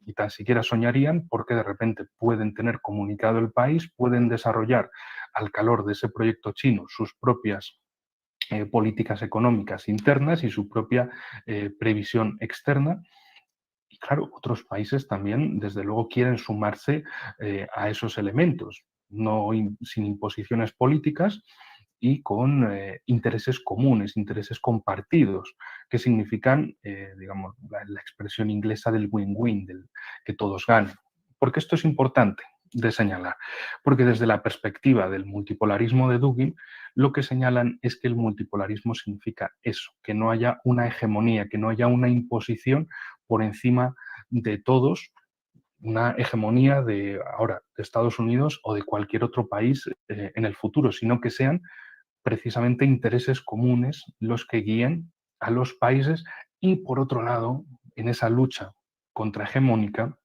ni tan siquiera soñarían, porque de repente pueden tener comunicado el país, pueden desarrollar al calor de ese proyecto chino sus propias políticas económicas internas y su propia previsión externa. Y claro, otros países también, desde luego, quieren sumarse a esos elementos, sin imposiciones políticas y con intereses comunes, intereses compartidos, que significan, digamos, la expresión inglesa del win-win, del que todos ganen. Porque esto es importante de señalar, porque desde la perspectiva del multipolarismo de Dugin, lo que señalan es que el multipolarismo significa eso, que no haya una hegemonía, que no haya una imposición por encima de todos, una hegemonía de Estados Unidos o de cualquier otro país en el futuro, sino que sean precisamente intereses comunes los que guíen a los países y, por otro lado, en esa lucha contrahegemónica,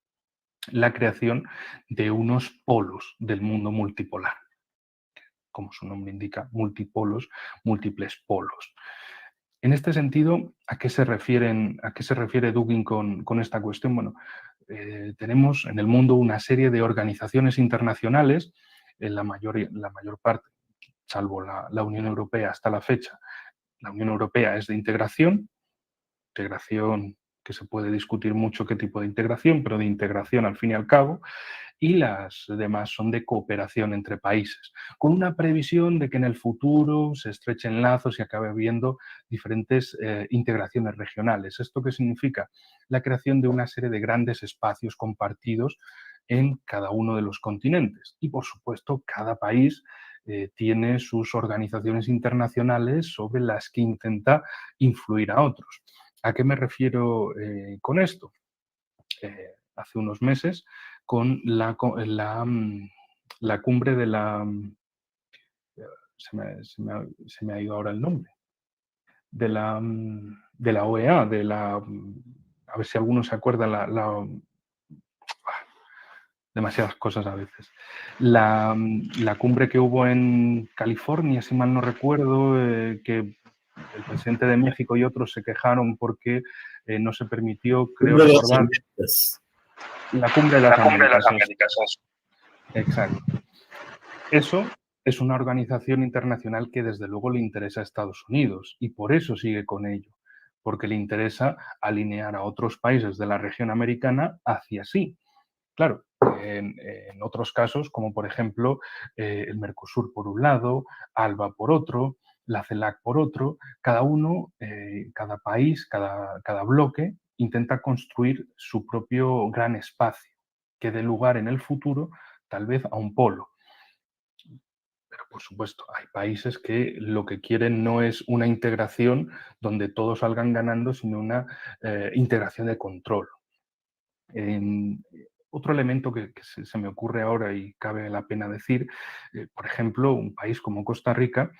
la creación de unos polos del mundo multipolar. Como su nombre indica, multipolos, múltiples polos. En este sentido, ¿a qué se refiere Dugin con esta cuestión? Bueno, tenemos en el mundo una serie de organizaciones internacionales, la mayor parte salvo la Unión Europea hasta la fecha. La Unión Europea es de integración que se puede discutir mucho qué tipo de integración, pero de integración al fin y al cabo, y las demás son de cooperación entre países, con una previsión de que en el futuro se estrechen lazos y acabe habiendo diferentes integraciones regionales. ¿Esto qué significa? La creación de una serie de grandes espacios compartidos en cada uno de los continentes. Y, por supuesto, cada país tiene sus organizaciones internacionales sobre las que intenta influir a otros. ¿A qué me refiero con esto? Hace unos meses con la cumbre de la... se me ha ido ahora el nombre. De la OEA, a ver si alguno se acuerda, demasiadas cosas a veces. La cumbre que hubo en California, si mal no recuerdo, que el presidente de México y otros se quejaron porque no se permitió, creo recordar, la cumbre de las Américas. Exacto. Eso es una organización internacional que desde luego le interesa a Estados Unidos y por eso sigue con ello, porque le interesa alinear a otros países de la región americana hacia sí. Claro, en otros casos, como por ejemplo el Mercosur por un lado, ALBA por otro, la CELAC por otro, cada uno, cada país, cada bloque intenta construir su propio gran espacio que dé lugar en el futuro tal vez a un polo. Pero, por supuesto, hay países que lo que quieren no es una integración donde todos salgan ganando, sino una integración de control. Otro elemento que se me ocurre ahora y cabe la pena decir, por ejemplo, un país como Costa Rica,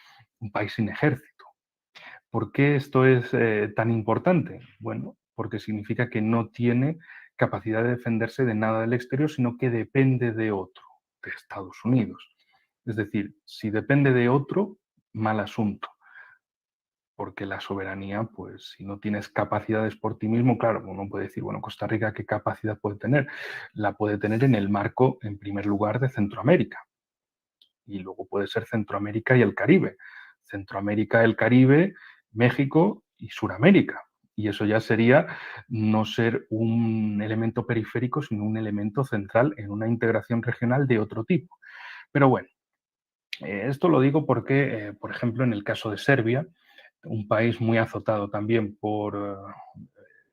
un país sin ejército. ¿Por qué esto es tan importante? Bueno, porque significa que no tiene capacidad de defenderse de nada del exterior, sino que depende de otro, de Estados Unidos. Es decir, si depende de otro, mal asunto. Porque la soberanía, pues si no tienes capacidades por ti mismo, claro, uno puede decir, bueno, Costa Rica, ¿qué capacidad puede tener? La puede tener en el marco, en primer lugar, de Centroamérica. Y luego puede ser Centroamérica y el Caribe. Centroamérica, el Caribe, México y Suramérica. Y eso ya sería no ser un elemento periférico, sino un elemento central en una integración regional de otro tipo. Pero bueno, esto lo digo porque, por ejemplo, en el caso de Serbia, un país muy azotado también por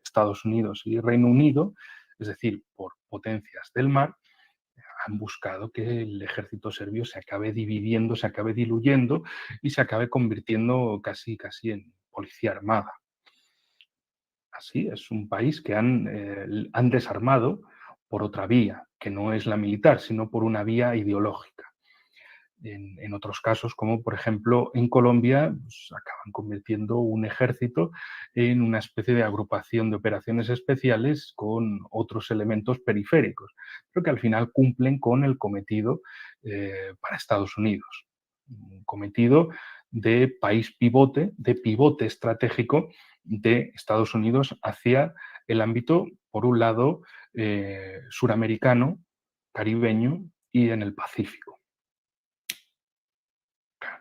Estados Unidos y Reino Unido, es decir, por potencias del mar, han buscado que el ejército serbio se acabe dividiendo, se acabe diluyendo y se acabe convirtiendo casi en policía armada. Así es un país que han desarmado por otra vía, que no es la militar, sino por una vía ideológica. En otros casos, como por ejemplo en Colombia, pues, acaban convirtiendo un ejército en una especie de agrupación de operaciones especiales con otros elementos periféricos, pero que al final cumplen con el cometido para Estados Unidos. Un cometido de país pivote, de pivote estratégico de Estados Unidos hacia el ámbito, por un lado, suramericano, caribeño y en el Pacífico.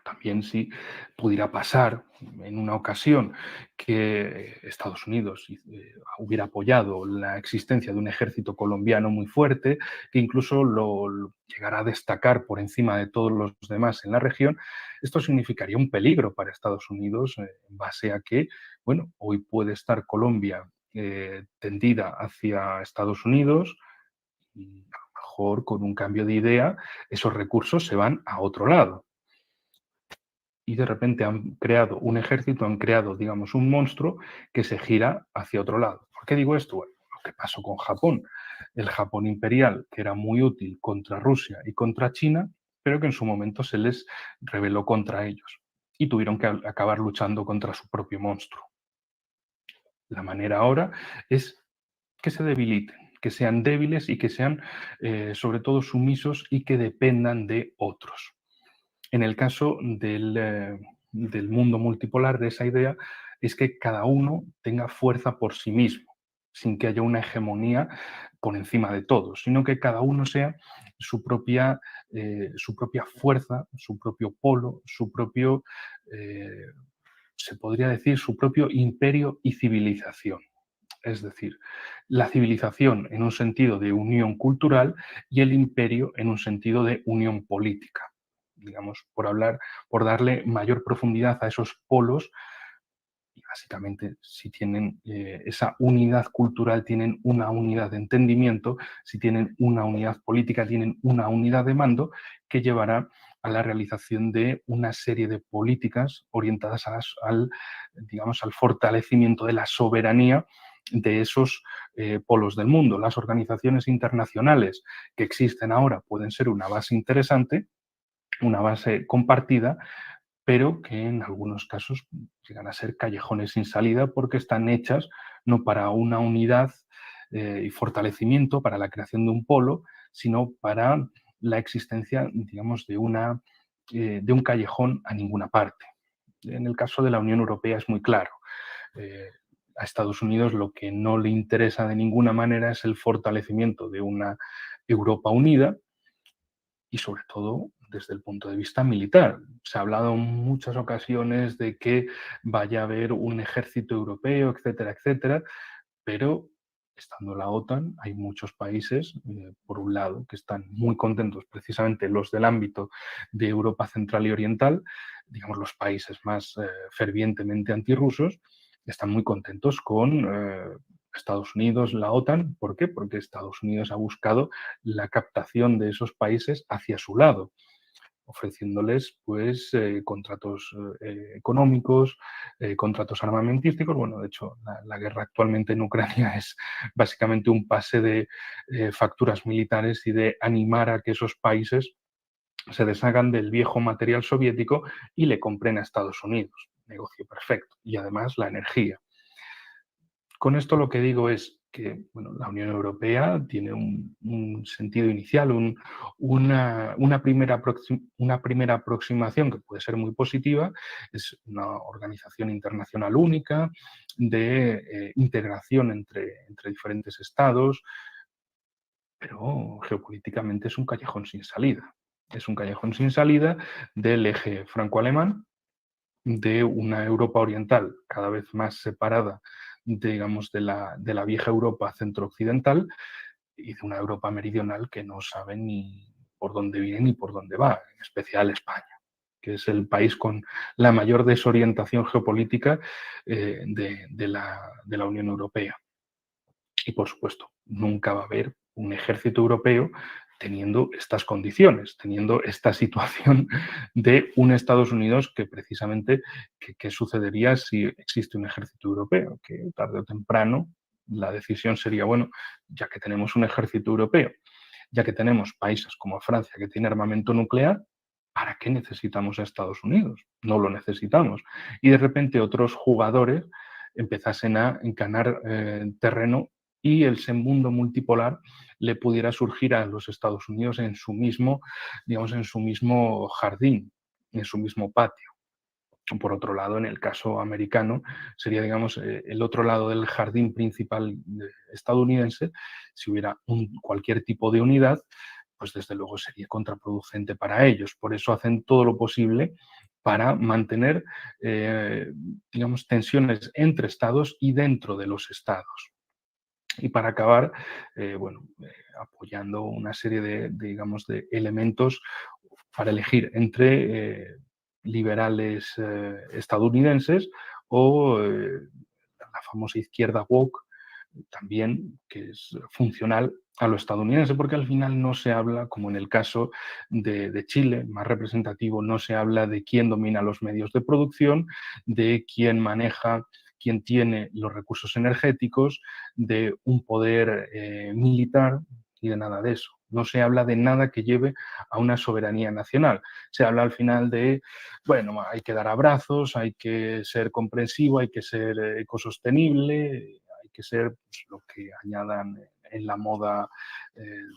También si pudiera pasar en una ocasión que Estados Unidos hubiera apoyado la existencia de un ejército colombiano muy fuerte, que incluso lo llegara a destacar por encima de todos los demás en la región, esto significaría un peligro para Estados Unidos en base a que, bueno, hoy puede estar Colombia tendida hacia Estados Unidos y a lo mejor con un cambio de idea esos recursos se van a otro lado. Y de repente han creado un ejército, han creado, digamos, un monstruo que se gira hacia otro lado. ¿Por qué digo esto? Bueno, lo que pasó con Japón. El Japón imperial, que era muy útil contra Rusia y contra China, pero que en su momento se les rebeló contra ellos y tuvieron que acabar luchando contra su propio monstruo. La manera ahora es que se debiliten, que sean débiles y que sean, sobre todo, sumisos y que dependan de otros. En el caso del mundo multipolar, de esa idea, es que cada uno tenga fuerza por sí mismo, sin que haya una hegemonía por encima de todos, sino que cada uno sea su propia fuerza, su propio polo, su propio, se podría decir, su propio imperio y civilización. Es decir, la civilización en un sentido de unión cultural y el imperio en un sentido de unión política. Digamos, por darle mayor profundidad a esos polos. Y básicamente, si tienen esa unidad cultural, tienen una unidad de entendimiento, si tienen una unidad política, tienen una unidad de mando que llevará a la realización de una serie de políticas orientadas digamos, al fortalecimiento de la soberanía de esos polos del mundo. Las organizaciones internacionales que existen ahora pueden ser una base interesante, una base compartida, pero que en algunos casos llegan a ser callejones sin salida porque están hechas no para una unidad y fortalecimiento, para la creación de un polo, sino para la existencia, digamos, de un callejón a ninguna parte. En el caso de la Unión Europea es muy claro. A Estados Unidos lo que no le interesa de ninguna manera es el fortalecimiento de una Europa unida, y sobre todo desde el punto de vista militar. Se ha hablado en muchas ocasiones de que vaya a haber un ejército europeo, etcétera, etcétera, pero estando la OTAN hay muchos países, por un lado, que están muy contentos, precisamente los del ámbito de Europa Central y Oriental, digamos los países más fervientemente antirrusos, están muy contentos con Estados Unidos, la OTAN. ¿Por qué? Porque Estados Unidos ha buscado la captación de esos países hacia su lado, ofreciéndoles pues contratos económicos, contratos armamentísticos. Bueno, de hecho, la guerra actualmente en Ucrania es básicamente un pase de facturas militares y de animar a que esos países se deshagan del viejo material soviético y le compren a Estados Unidos. Negocio perfecto. Y además la energía. Con esto lo que digo es que bueno, la Unión Europea tiene un sentido inicial, una primera aproximación que puede ser muy positiva. Es una organización internacional única de integración entre diferentes estados, pero geopolíticamente es un callejón sin salida. Es un callejón sin salida del eje franco-alemán, de una Europa oriental cada vez más separada, digamos, de la vieja Europa centro-occidental, y de una Europa meridional que no sabe ni por dónde viene ni por dónde va, en especial España, que es el país con la mayor desorientación geopolítica de la Unión Europea. Y, por supuesto, nunca va a haber un ejército europeo teniendo estas condiciones, teniendo esta situación de un Estados Unidos que precisamente, ¿qué sucedería si existe un ejército europeo? Que tarde o temprano la decisión sería, bueno, ya que tenemos un ejército europeo, ya que tenemos países como Francia que tiene armamento nuclear, ¿para qué necesitamos a Estados Unidos? No lo necesitamos. Y de repente otros jugadores empezasen a ganar terreno y el mundo multipolar le pudiera surgir a los Estados Unidos en su mismo, digamos, en su mismo jardín, en su mismo patio. Por otro lado, en el caso americano, sería, digamos, el otro lado del jardín principal estadounidense. Si hubiera cualquier tipo de unidad, pues desde luego sería contraproducente para ellos. Por eso hacen todo lo posible para mantener, digamos, tensiones entre estados y dentro de los estados. Y para acabar, apoyando una serie digamos, de elementos para elegir entre liberales estadounidenses o la famosa izquierda woke, también, que es funcional a lo estadounidense, porque al final no se habla, como en el caso de Chile, más representativo, no se habla de quién domina los medios de producción, de quién maneja, quién tiene los recursos energéticos, de un poder militar y de nada de eso. No se habla de nada que lleve a una soberanía nacional. Se habla al final de, bueno, hay que dar abrazos, hay que ser comprensivo, hay que ser ecosostenible, hay que ser pues, lo que añadan en la moda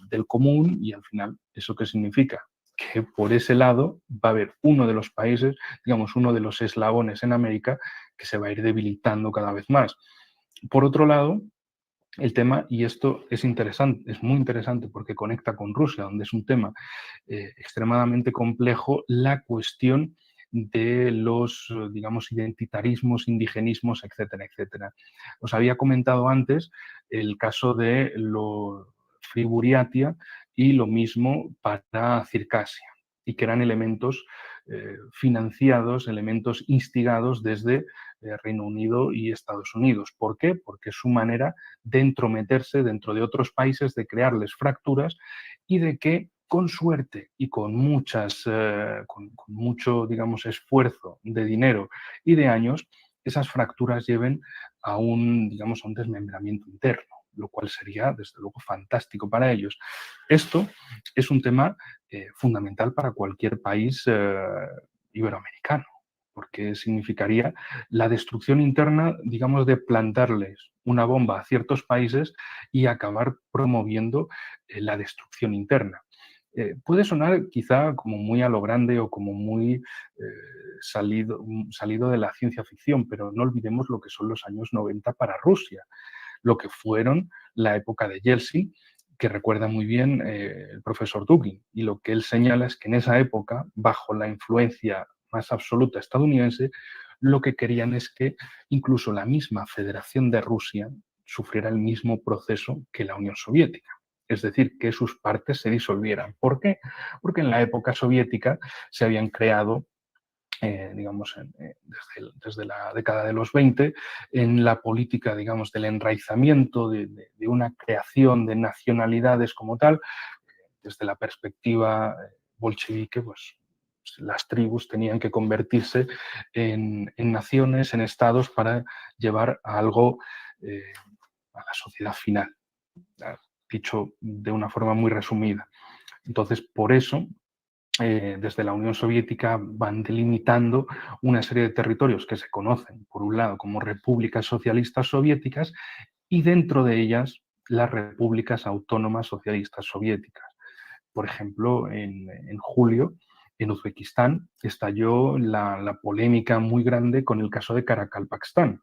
del común, y al final, ¿eso qué significa? Que por ese lado va a haber uno de los países, digamos, uno de los eslabones en América que se va a ir debilitando cada vez más. Por otro lado, el tema, y esto es interesante, es muy interesante porque conecta con Rusia, donde es un tema extremadamente complejo, la cuestión de los, digamos, identitarismos, indigenismos, etcétera, etcétera. Os había comentado antes el caso de Free Buriatia y lo mismo para Circasia, y que eran elementos financiados, elementos instigados desde Reino Unido y Estados Unidos. ¿Por qué? Porque es su manera de entrometerse dentro de otros países, de crearles fracturas y de que con suerte y con mucho, digamos, esfuerzo de dinero y de años, esas fracturas lleven a digamos, a un desmembramiento interno, lo cual sería, desde luego, fantástico para ellos. Esto es un tema fundamental para cualquier país iberoamericano, porque significaría la destrucción interna, digamos, de plantarles una bomba a ciertos países y acabar promoviendo la destrucción interna. Puede sonar quizá como muy a lo grande o como muy salido de la ciencia ficción, pero no olvidemos lo que son los años 90 para Rusia, lo que fueron la época de Yeltsin, que recuerda muy bien el profesor Dugin, y lo que él señala es que en esa época, bajo la influencia más absoluta estadounidense, lo que querían es que incluso la misma Federación de Rusia sufriera el mismo proceso que la Unión Soviética. Es decir, que sus partes se disolvieran. ¿Por qué? Porque en la época soviética se habían creado, digamos, desde la década de los 20, en la política, digamos, del enraizamiento, de una creación de nacionalidades como tal, desde la perspectiva bolchevique, pues las tribus tenían que convertirse en naciones, en estados, para llevar a algo a la sociedad final, dicho de una forma muy resumida. Entonces, por eso, desde la Unión Soviética van delimitando una serie de territorios que se conocen, por un lado, como repúblicas socialistas soviéticas, y dentro de ellas las repúblicas autónomas socialistas soviéticas. Por ejemplo, en julio, en Uzbekistán, estalló la polémica muy grande con el caso de Karakalpakistán.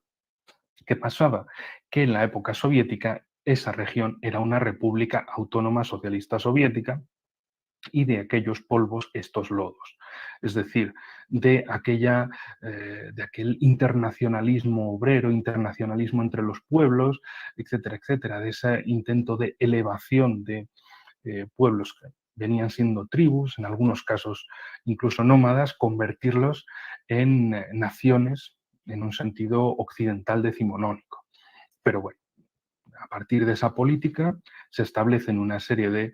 ¿Qué pasaba? Que en la época soviética esa región era una república autónoma socialista soviética, y de aquellos polvos estos lodos. Es decir, de aquel internacionalismo obrero, internacionalismo entre los pueblos, etcétera, etcétera, de ese intento de elevación de pueblos que venían siendo tribus, en algunos casos incluso nómadas, convertirlos en naciones en un sentido occidental decimonónico. Pero bueno, a partir de esa política se establecen una serie de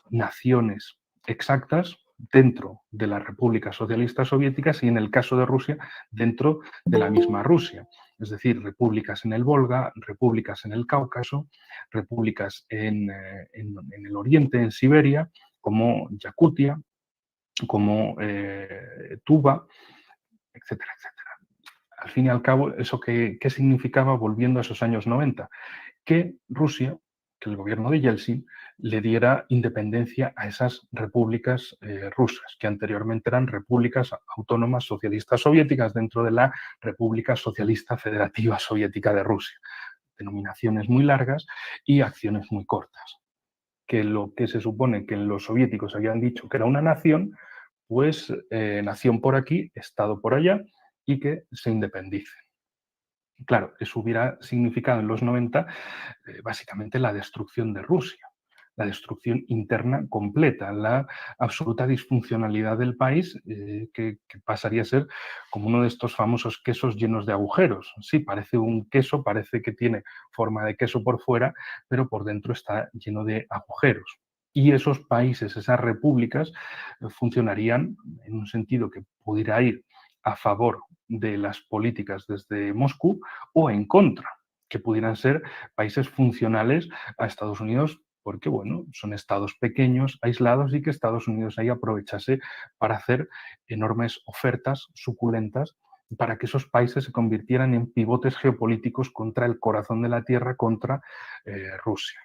naciones exactas dentro de las repúblicas socialistas soviéticas y, en el caso de Rusia, dentro de la misma Rusia. Es decir, repúblicas en el Volga, repúblicas en el Cáucaso, repúblicas en el Oriente, en Siberia, como Yakutia, como Tuva, etcétera, etcétera. Al fin y al cabo, ¿eso qué significaba, volviendo a esos años 90? Que Rusia, que el gobierno de Yeltsin, le diera independencia a esas repúblicas rusas, que anteriormente eran repúblicas autónomas socialistas soviéticas dentro de la República Socialista Federativa Soviética de Rusia. Denominaciones muy largas y acciones muy cortas. Que lo que se supone que los soviéticos habían dicho que era una nación, pues nación por aquí, Estado por allá, y que se independicen. Claro, eso hubiera significado en los 90 básicamente la destrucción de Rusia, la destrucción interna completa, la absoluta disfuncionalidad del país, que pasaría a ser como uno de estos famosos quesos llenos de agujeros. Sí, parece un queso, parece que tiene forma de queso por fuera, pero por dentro está lleno de agujeros. Y esos países, esas repúblicas, funcionarían en un sentido que pudiera ir a favor de las políticas desde Moscú o en contra, que pudieran ser países funcionales a Estados Unidos, porque bueno, son estados pequeños, aislados, y que Estados Unidos ahí aprovechase para hacer enormes ofertas suculentas para que esos países se convirtieran en pivotes geopolíticos contra el corazón de la Tierra, contra Rusia.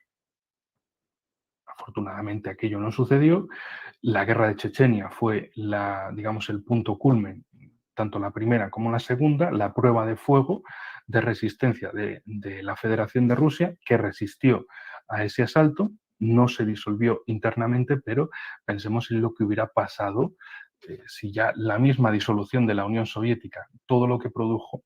Afortunadamente aquello no sucedió. La guerra de Chechenia fue digamos, el punto culmen, tanto la primera como la segunda, la prueba de fuego de resistencia de la Federación de Rusia, que resistió a ese asalto. No se disolvió internamente, pero pensemos en lo que hubiera pasado si ya la misma disolución de la Unión Soviética, todo lo que produjo,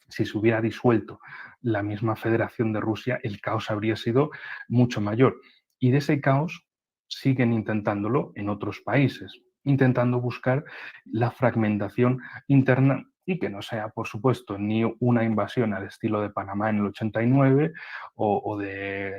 si se hubiera disuelto la misma Federación de Rusia, el caos habría sido mucho mayor. Y de ese caos siguen intentándolo en otros países, intentando buscar la fragmentación interna y que no sea, por supuesto, ni una invasión al estilo de Panamá en el 89 o de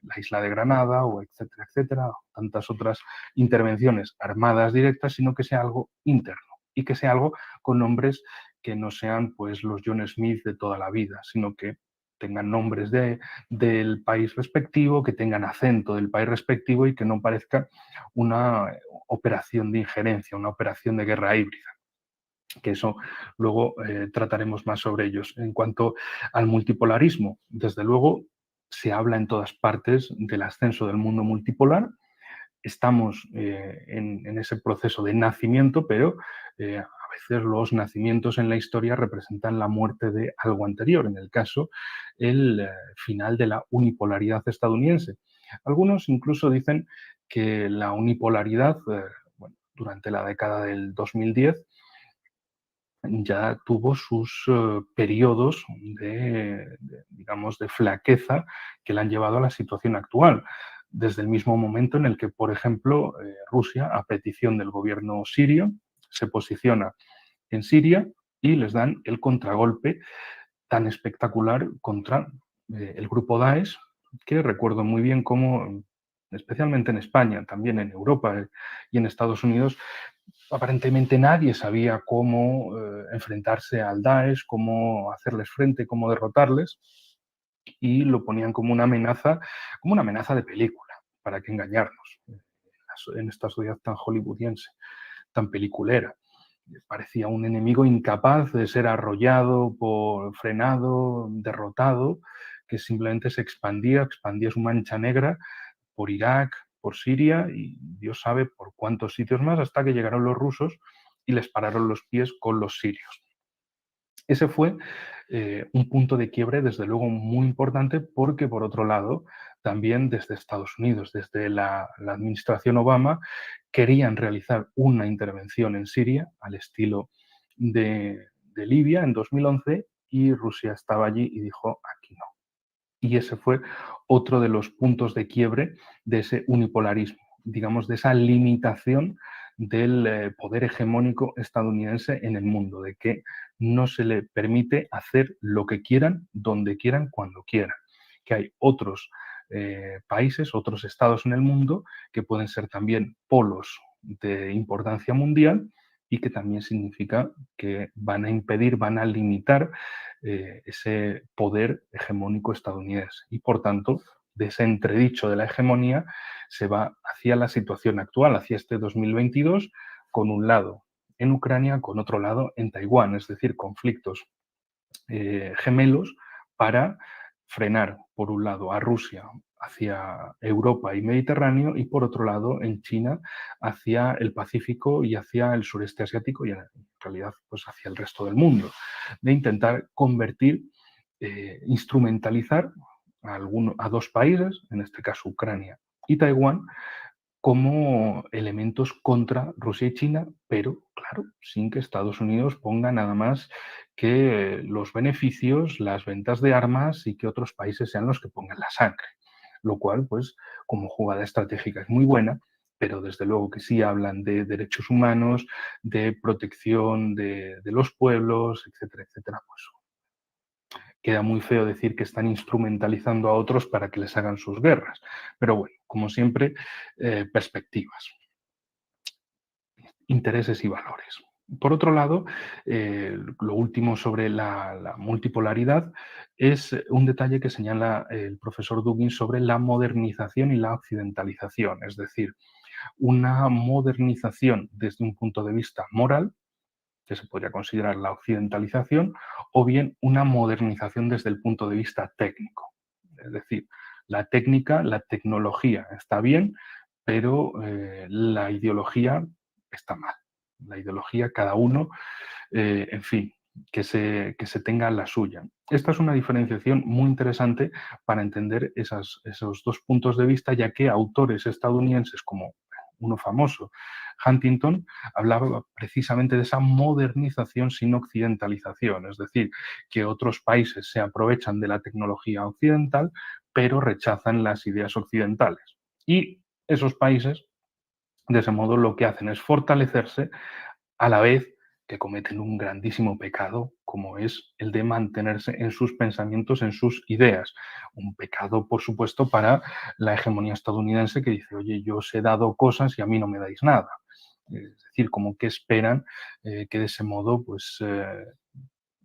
la isla de Granada, o etcétera, etcétera, tantas otras intervenciones armadas directas, sino que sea algo interno y que sea algo con nombres que no sean pues los John Smith de toda la vida, sino que tengan nombres del país respectivo, que tengan acento del país respectivo y que no parezca una operación de injerencia, una operación de guerra híbrida. Que eso luego trataremos más sobre ellos. En cuanto al multipolarismo, desde luego se habla en todas partes del ascenso del mundo multipolar. Estamos en ese proceso de nacimiento, pero a veces los nacimientos en la historia representan la muerte de algo anterior, en el caso, el final de la unipolaridad estadounidense. Algunos incluso dicen que la unipolaridad, bueno, durante la década del 2010, ya tuvo sus periodos digamos, de flaqueza que la han llevado a la situación actual. Desde el mismo momento en el que, por ejemplo, Rusia, a petición del gobierno sirio, se posiciona en Siria y les dan el contragolpe tan espectacular contra el grupo Daesh, que recuerdo muy bien cómo, especialmente en España, también en Europa y en Estados Unidos, aparentemente nadie sabía cómo enfrentarse al Daesh, cómo hacerles frente, cómo derrotarles, y lo ponían como una amenaza de película, para que engañarnos, en esta sociedad tan hollywoodiense, tan peliculera. Parecía un enemigo incapaz de ser arrollado, frenado, derrotado, que simplemente se expandía su mancha negra por Irak, por Siria y Dios sabe por cuántos sitios más, hasta que llegaron los rusos y les pararon los pies con los sirios. Ese fue un punto de quiebre, desde luego, muy importante, porque, por otro lado, también desde Estados Unidos, desde la administración Obama, querían realizar una intervención en Siria al estilo de Libia en 2011, y Rusia estaba allí y dijo, aquí no. Y ese fue otro de los puntos de quiebre de ese unipolarismo, digamos, de esa limitación del poder hegemónico estadounidense en el mundo, de que no se le permite hacer lo que quieran, donde quieran, cuando quieran. Que hay otros países, otros estados en el mundo que pueden ser también polos de importancia mundial y que también significa que van a impedir, van a limitar ese poder hegemónico estadounidense. Y por tanto, de ese entredicho de la hegemonía se va hacia la situación actual, hacia este 2022, con un lado en Ucrania, con otro lado en Taiwán, es decir, conflictos gemelos para frenar, por un lado, a Rusia hacia Europa y Mediterráneo, y por otro lado, en China, hacia el Pacífico y hacia el sureste asiático, y en realidad pues hacia el resto del mundo, de intentar convertir, instrumentalizar a dos países, en este caso Ucrania y Taiwán, como elementos contra Rusia y China, pero claro, sin que Estados Unidos ponga nada más que los beneficios, las ventas de armas, y que otros países sean los que pongan la sangre. Lo cual, pues, como jugada estratégica es muy buena, pero desde luego que sí hablan de derechos humanos, de protección de los pueblos, etcétera, etcétera, pues queda muy feo decir que están instrumentalizando a otros para que les hagan sus guerras. Pero bueno, como siempre, perspectivas, intereses y valores. Por otro lado, lo último sobre la multipolaridad es un detalle que señala el profesor Dugin sobre la modernización y la occidentalización, es decir, una modernización desde un punto de vista moral, que se podría considerar la occidentalización, o bien una modernización desde el punto de vista técnico. Es decir, la técnica, la tecnología está bien, pero la ideología está mal. La ideología, cada uno, en fin, que se tenga la suya. Esta es una diferenciación muy interesante para entender esos dos puntos de vista, ya que autores estadounidenses como uno famoso, Huntington, hablaba precisamente de esa modernización sin occidentalización, es decir, que otros países se aprovechan de la tecnología occidental, pero rechazan las ideas occidentales. Y esos países, de ese modo, lo que hacen es fortalecerse a la vez que cometen un grandísimo pecado, como es el de mantenerse en sus pensamientos, en sus ideas. Un pecado, por supuesto, para la hegemonía estadounidense que dice, oye, yo os he dado cosas y a mí no me dais nada. Es decir, como que esperan que de ese modo, pues,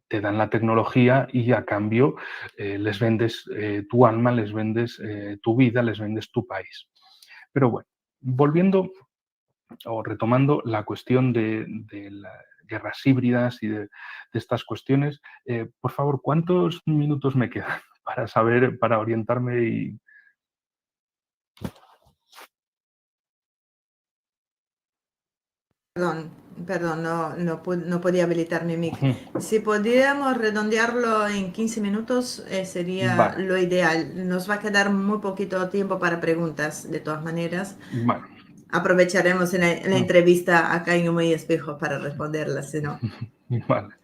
te dan la tecnología y a cambio les vendes tu alma, les vendes tu vida, les vendes tu país. Pero bueno, volviendo o retomando la cuestión de las guerras híbridas y de estas cuestiones, por favor, ¿cuántos minutos me quedan para saber, para orientarme y... Perdón, no podía habilitar mi mic. Si pudiéramos redondearlo en 15 minutos, sería Vale. lo ideal. Nos va a quedar muy poquito tiempo para preguntas, de todas maneras. Vale. Aprovecharemos en la entrevista acá en Humo y Espejo para responderlas, si no. Vale.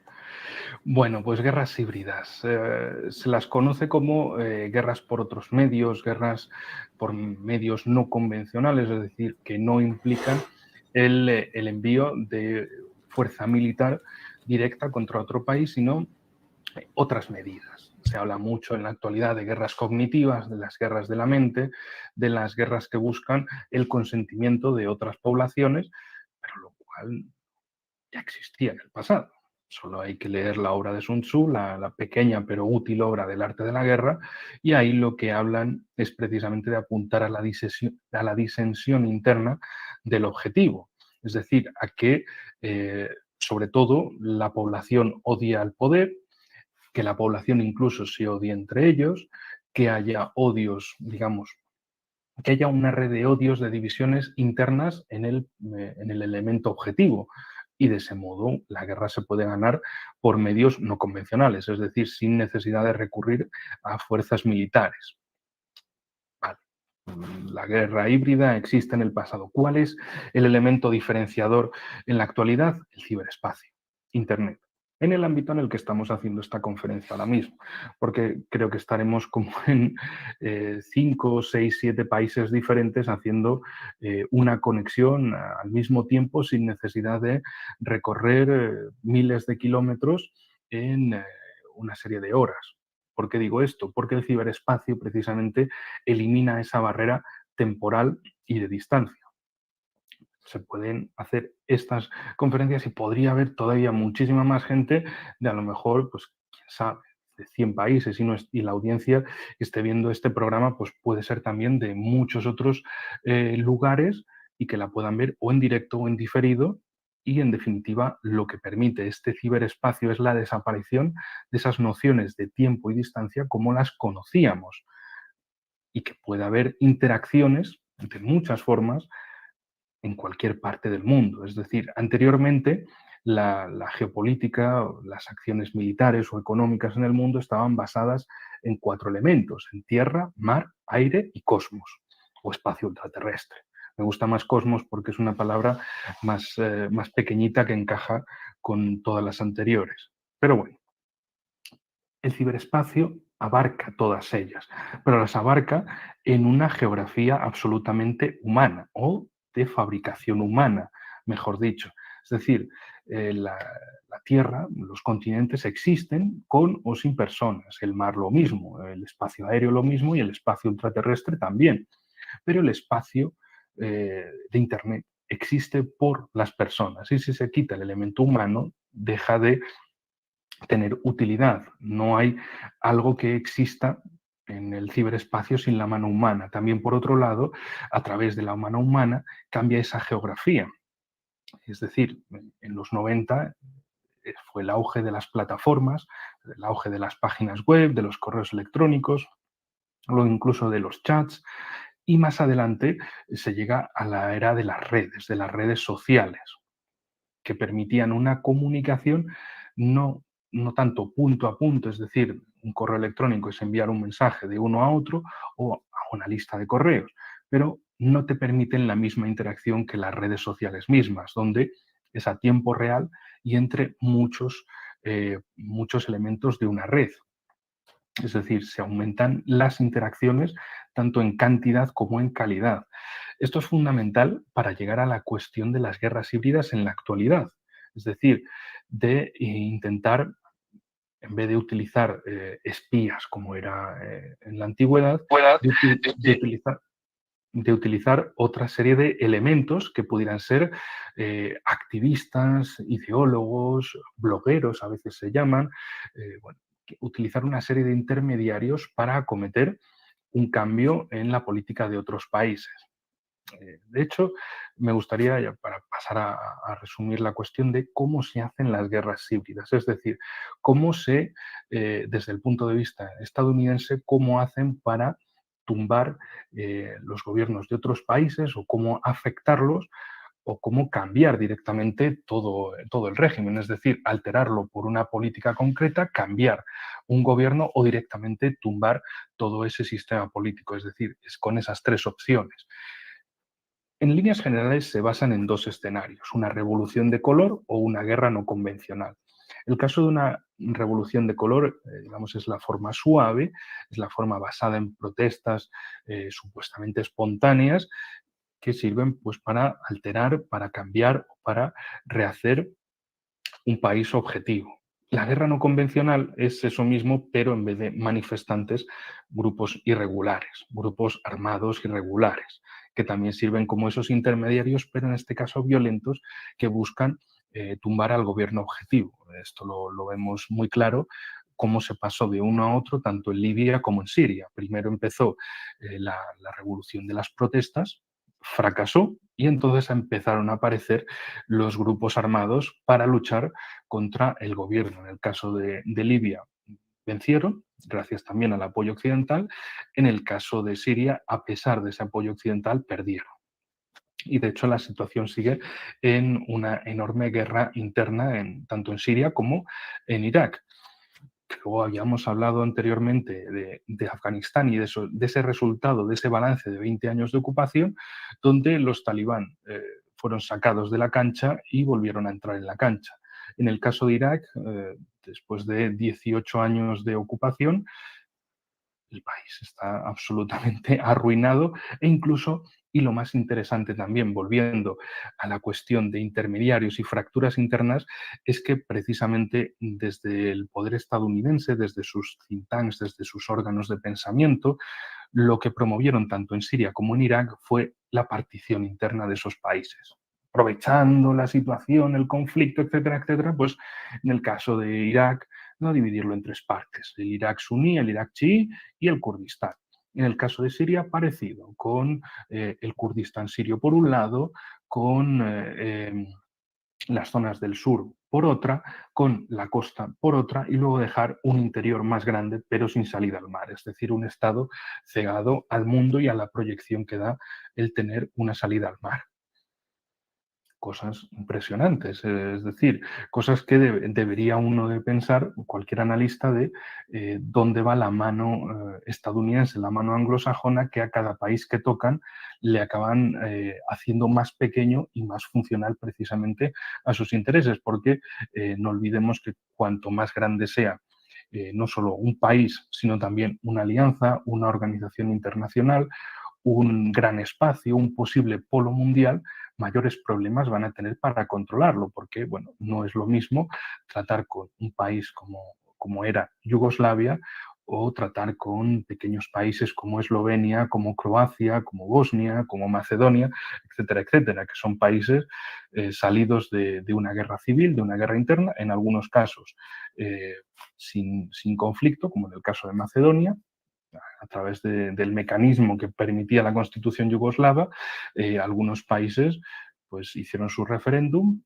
Bueno, pues guerras híbridas. Se las conoce como guerras por otros medios, guerras por medios no convencionales, es decir, que no implican el envío de fuerza militar directa contra otro país, sino otras medidas. Se habla mucho en la actualidad de guerras cognitivas, de las guerras de la mente, de las guerras que buscan el consentimiento de otras poblaciones, pero lo cual ya existía en el pasado. Solo hay que leer la obra de Sun Tzu, la pequeña pero útil obra del arte de la guerra, y ahí lo que hablan es precisamente de apuntar a la disensión interna del objetivo. Es decir, a que, sobre todo, la población odia al poder, que la población incluso se odie entre ellos, que haya odios, digamos, que haya una red de odios, de divisiones internas en el elemento objetivo. Y de ese modo la guerra se puede ganar por medios no convencionales, es decir, sin necesidad de recurrir a fuerzas militares. Vale. La guerra híbrida existe en el pasado. ¿Cuál es el elemento diferenciador en la actualidad? El ciberespacio, Internet, en el ámbito en el que estamos haciendo esta conferencia ahora mismo, porque creo que estaremos como en 5, 6, 7 países diferentes haciendo una conexión al mismo tiempo sin necesidad de recorrer miles de kilómetros en una serie de horas. ¿Por qué digo esto? Porque el ciberespacio precisamente elimina esa barrera temporal y de distancia. Se pueden hacer estas conferencias y podría haber todavía muchísima más gente de a lo mejor, pues quién sabe, de 100 países y la audiencia que esté viendo este programa pues puede ser también de muchos otros lugares y que la puedan ver o en directo o en diferido. Y, en definitiva, lo que permite este ciberespacio es la desaparición de esas nociones de tiempo y distancia como las conocíamos y que pueda haber interacciones de muchas formas en cualquier parte del mundo. Es decir, anteriormente la geopolítica, las acciones militares o económicas en el mundo estaban basadas en 4 elementos, en tierra, mar, aire y cosmos, o espacio ultraterrestre. Me gusta más cosmos porque es una palabra más pequeñita que encaja con todas las anteriores. Pero bueno, el ciberespacio abarca todas ellas, pero las abarca en una geografía absolutamente humana o de fabricación humana, mejor dicho. Es decir, la Tierra, los continentes existen con o sin personas, el mar lo mismo, el espacio aéreo lo mismo y el espacio ultraterrestre también. Pero el espacio de Internet existe por las personas y si se quita el elemento humano, deja de tener utilidad. No hay algo que exista en el ciberespacio sin la mano humana. También, por otro lado, a través de la mano humana cambia esa geografía. Es decir, en los 90 fue el auge de las plataformas, el auge de las páginas web, de los correos electrónicos, luego incluso de los chats, y más adelante se llega a la era de las redes sociales, que permitían una comunicación no no tanto punto a punto, es decir, un correo electrónico es enviar un mensaje de uno a otro o a una lista de correos, pero no te permiten la misma interacción que las redes sociales mismas, donde es a tiempo real y entre muchos elementos de una red. Es decir, se aumentan las interacciones tanto en cantidad como en calidad. Esto es fundamental para llegar a la cuestión de las guerras híbridas en la actualidad. Es decir, de intentar, en vez de utilizar espías como era en la antigüedad, de utilizar otra serie de elementos que pudieran ser activistas, ideólogos, blogueros, a veces se llaman, utilizar una serie de intermediarios para acometer un cambio en la política de otros países. De hecho, me gustaría, ya para pasar a resumir la cuestión de cómo se hacen las guerras híbridas, es decir, cómo se, desde el punto de vista estadounidense, cómo hacen para tumbar los gobiernos de otros países o cómo afectarlos o cómo cambiar directamente todo el régimen, es decir, alterarlo por una política concreta, cambiar un gobierno o directamente tumbar todo ese sistema político, es decir, es con esas tres opciones. En líneas generales se basan en dos escenarios, una revolución de color o una guerra no convencional. El caso de una revolución de color, digamos, es la forma suave, es la forma basada en protestas supuestamente espontáneas que sirven pues, para alterar, para cambiar, para rehacer un país objetivo. La guerra no convencional es eso mismo, pero en vez de manifestantes, grupos irregulares, grupos armados irregulares, que también sirven como esos intermediarios, pero en este caso violentos, que buscan tumbar al gobierno objetivo. Esto lo vemos muy claro, cómo se pasó de uno a otro, tanto en Libia como en Siria. Primero empezó la revolución de las protestas, fracasó y entonces empezaron a aparecer los grupos armados para luchar contra el gobierno. En el caso de Libia vencieron, gracias también al apoyo occidental. En el caso de Siria, a pesar de ese apoyo occidental, perdieron. Y de hecho la situación sigue en una enorme guerra interna tanto en Siria como en Irak. Luego habíamos hablado anteriormente de Afganistán y de ese resultado, de ese balance de 20 años de ocupación, donde los talibán fueron sacados de la cancha y volvieron a entrar en la cancha. En el caso de Irak, después de 18 años de ocupación, el país está absolutamente arruinado e incluso, y lo más interesante también, volviendo a la cuestión de intermediarios y fracturas internas, es que precisamente desde el poder estadounidense, desde sus think tanks, desde sus órganos de pensamiento, lo que promovieron tanto en Siria como en Irak fue la partición interna de esos países. Aprovechando la situación, el conflicto, etcétera, etcétera, pues en el caso de Irak, no dividirlo en tres partes, el Irak suní, el Irak chií y el Kurdistán. En el caso de Siria, parecido, con el Kurdistán sirio por un lado, con las zonas del sur por otra, con la costa por otra y luego dejar un interior más grande pero sin salida al mar, es decir, un estado cegado al mundo y a la proyección que da el tener una salida al mar. Cosas impresionantes, es decir, cosas que debería uno de pensar, cualquier analista, de dónde va la mano estadounidense, la mano anglosajona, que a cada país que tocan le acaban haciendo más pequeño y más funcional precisamente a sus intereses, porque no olvidemos que cuanto más grande sea no solo un país, sino también una alianza, una organización internacional, un gran espacio, un posible polo mundial, mayores problemas van a tener para controlarlo, porque bueno, no es lo mismo tratar con un país como era Yugoslavia o tratar con pequeños países como Eslovenia, como Croacia, como Bosnia, como Macedonia, etcétera, etcétera, que son países salidos de una guerra civil, de una guerra interna, en algunos casos sin conflicto, como en el caso de Macedonia, a través del mecanismo que permitía la Constitución yugoslava, algunos países pues, hicieron su referéndum,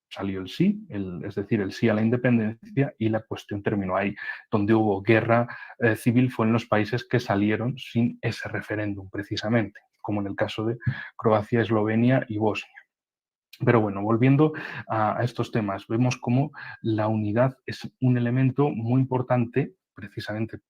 salió el sí, es decir, el sí a la independencia, y la cuestión terminó ahí. Donde hubo guerra civil fue en los países que salieron sin ese referéndum, precisamente, como en el caso de Croacia, Eslovenia y Bosnia. Pero bueno, volviendo a estos temas, vemos cómo la unidad es un elemento muy importante precisamente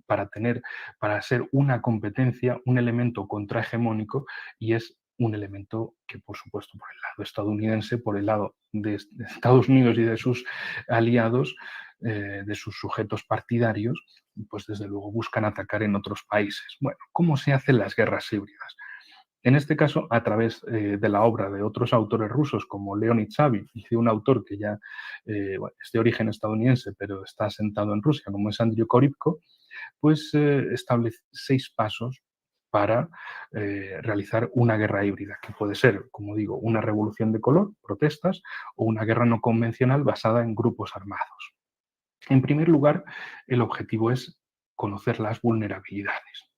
para ser una competencia, un elemento contrahegemónico, y es un elemento que, por supuesto, por el lado estadounidense, por el lado de Estados Unidos y de sus aliados, de sus sujetos partidarios, pues desde luego buscan atacar en otros países. Bueno, ¿cómo se hacen las guerras híbridas? En este caso, a través de la obra de otros autores rusos como Leonid Savin y de un autor que ya es de origen estadounidense pero está asentado en Rusia, como es Andriy Korybko, pues establece 6 pasos para realizar una guerra híbrida, que puede ser, como digo, una revolución de color, protestas, o una guerra no convencional basada en grupos armados. En primer lugar, el objetivo es conocer las vulnerabilidades.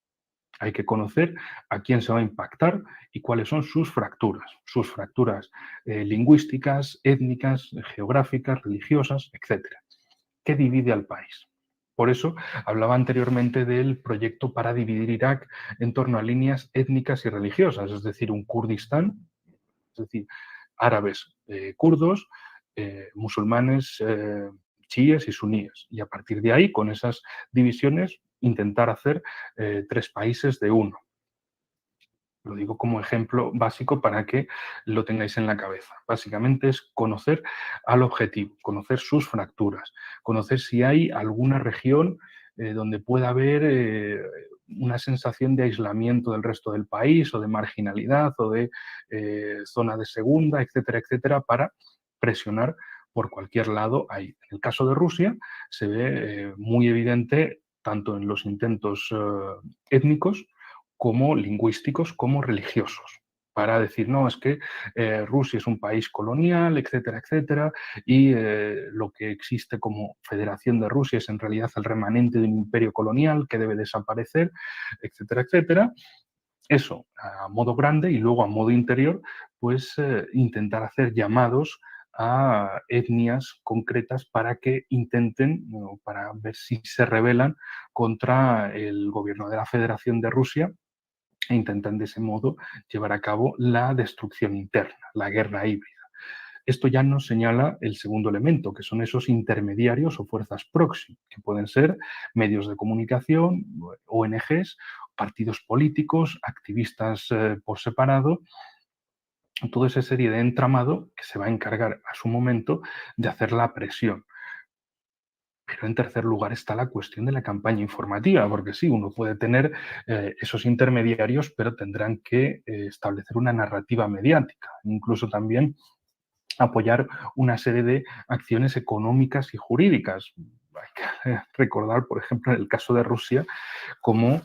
Hay que conocer a quién se va a impactar y cuáles son sus fracturas lingüísticas, étnicas, geográficas, religiosas, etc. ¿Qué divide al país? Por eso hablaba anteriormente del proyecto para dividir Irak en torno a líneas étnicas y religiosas, es decir, un Kurdistán, es decir, árabes kurdos, musulmanes chiíes y suníes. Y a partir de ahí, con esas divisiones, intentar hacer 3 países de uno. Lo digo como ejemplo básico para que lo tengáis en la cabeza. Básicamente es conocer al objetivo, conocer sus fracturas, conocer si hay alguna región donde pueda haber una sensación de aislamiento del resto del país o de marginalidad o de zona de segunda, etcétera, etcétera, para presionar por cualquier lado ahí. En el caso de Rusia se ve muy evidente tanto en los intentos étnicos como lingüísticos, como religiosos, para decir, no, es que Rusia es un país colonial, etcétera, etcétera, y lo que existe como Federación de Rusia es en realidad el remanente de un imperio colonial que debe desaparecer, etcétera, etcétera. Eso a modo grande, y luego a modo interior, pues intentar hacer llamados a etnias concretas para que intenten, para ver si se rebelan contra el gobierno de la Federación de Rusia e intentan de ese modo llevar a cabo la destrucción interna, la guerra híbrida. Esto ya nos señala el segundo elemento, que son esos intermediarios o fuerzas proxy, que pueden ser medios de comunicación, ONGs, partidos políticos, activistas por separado, toda esa serie de entramado que se va a encargar a su momento de hacer la presión. Pero en tercer lugar está la cuestión de la campaña informativa, porque sí, uno puede tener esos intermediarios, pero tendrán que establecer una narrativa mediática, incluso también apoyar una serie de acciones económicas y jurídicas. Hay que recordar, por ejemplo, en el caso de Rusia, cómo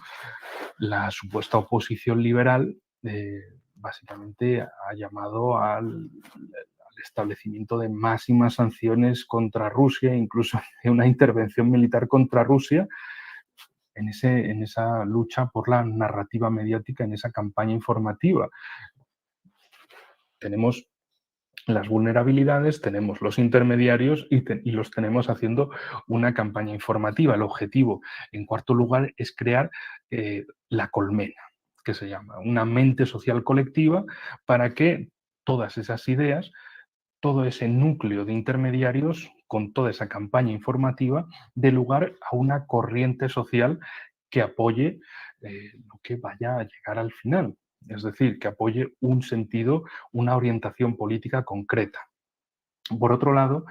la supuesta oposición liberal básicamente ha llamado al establecimiento de máximas sanciones contra Rusia, incluso de una intervención militar contra Rusia, en esa lucha por la narrativa mediática, en esa campaña informativa. Tenemos las vulnerabilidades, tenemos los intermediarios y los tenemos haciendo una campaña informativa. El objetivo, en cuarto lugar, es crear la colmena, que se llama, una mente social colectiva para que todas esas ideas, todo ese núcleo de intermediarios, con toda esa campaña informativa, dé lugar a una corriente social que apoye lo que vaya a llegar al final. Es decir, que apoye un sentido, una orientación política concreta. Por otro lado,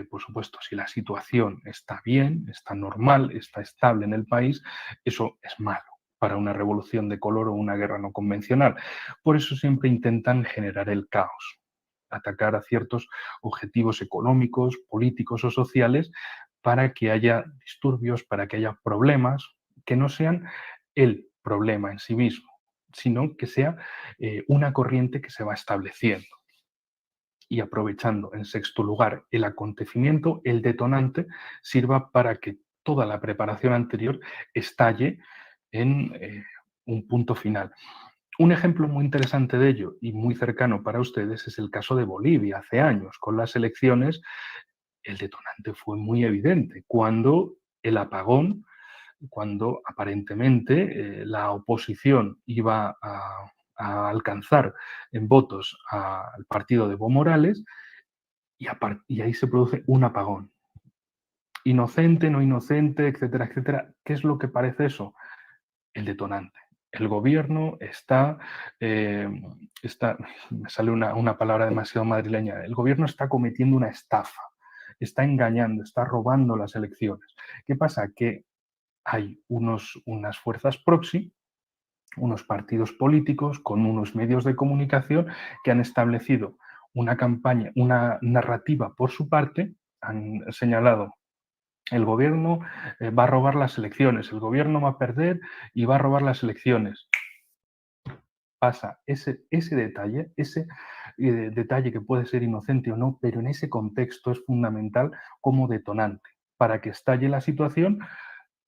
por supuesto, si la situación está bien, está normal, está estable en el país, eso es malo para una revolución de color o una guerra no convencional. Por eso siempre intentan generar el caos, atacar a ciertos objetivos económicos, políticos o sociales para que haya disturbios, para que haya problemas, que no sean el problema en sí mismo, sino que sea una corriente que se va estableciendo. Y aprovechando, en sexto lugar, el acontecimiento, el detonante, sirva para que toda la preparación anterior estalle en un punto final. Un ejemplo muy interesante de ello y muy cercano para ustedes es el caso de Bolivia. Hace años, con las elecciones, el detonante fue muy evidente. Cuando el apagón, cuando aparentemente la oposición iba a a alcanzar en votos al partido de Evo Morales y ahí se produce un apagón. Inocente, no inocente, etcétera, etcétera. ¿Qué es lo que parece eso? El detonante. El gobierno me sale una palabra demasiado madrileña, el gobierno está cometiendo una estafa, está engañando, está robando las elecciones. ¿Qué pasa? Que hay unas fuerzas proxy, unos partidos políticos con unos medios de comunicación que han establecido una campaña, una narrativa por su parte, han señalado el gobierno va a robar las elecciones, el gobierno va a perder y va a robar las elecciones. Pasa ese detalle, detalle que puede ser inocente o no, pero en ese contexto es fundamental como detonante para que estalle la situación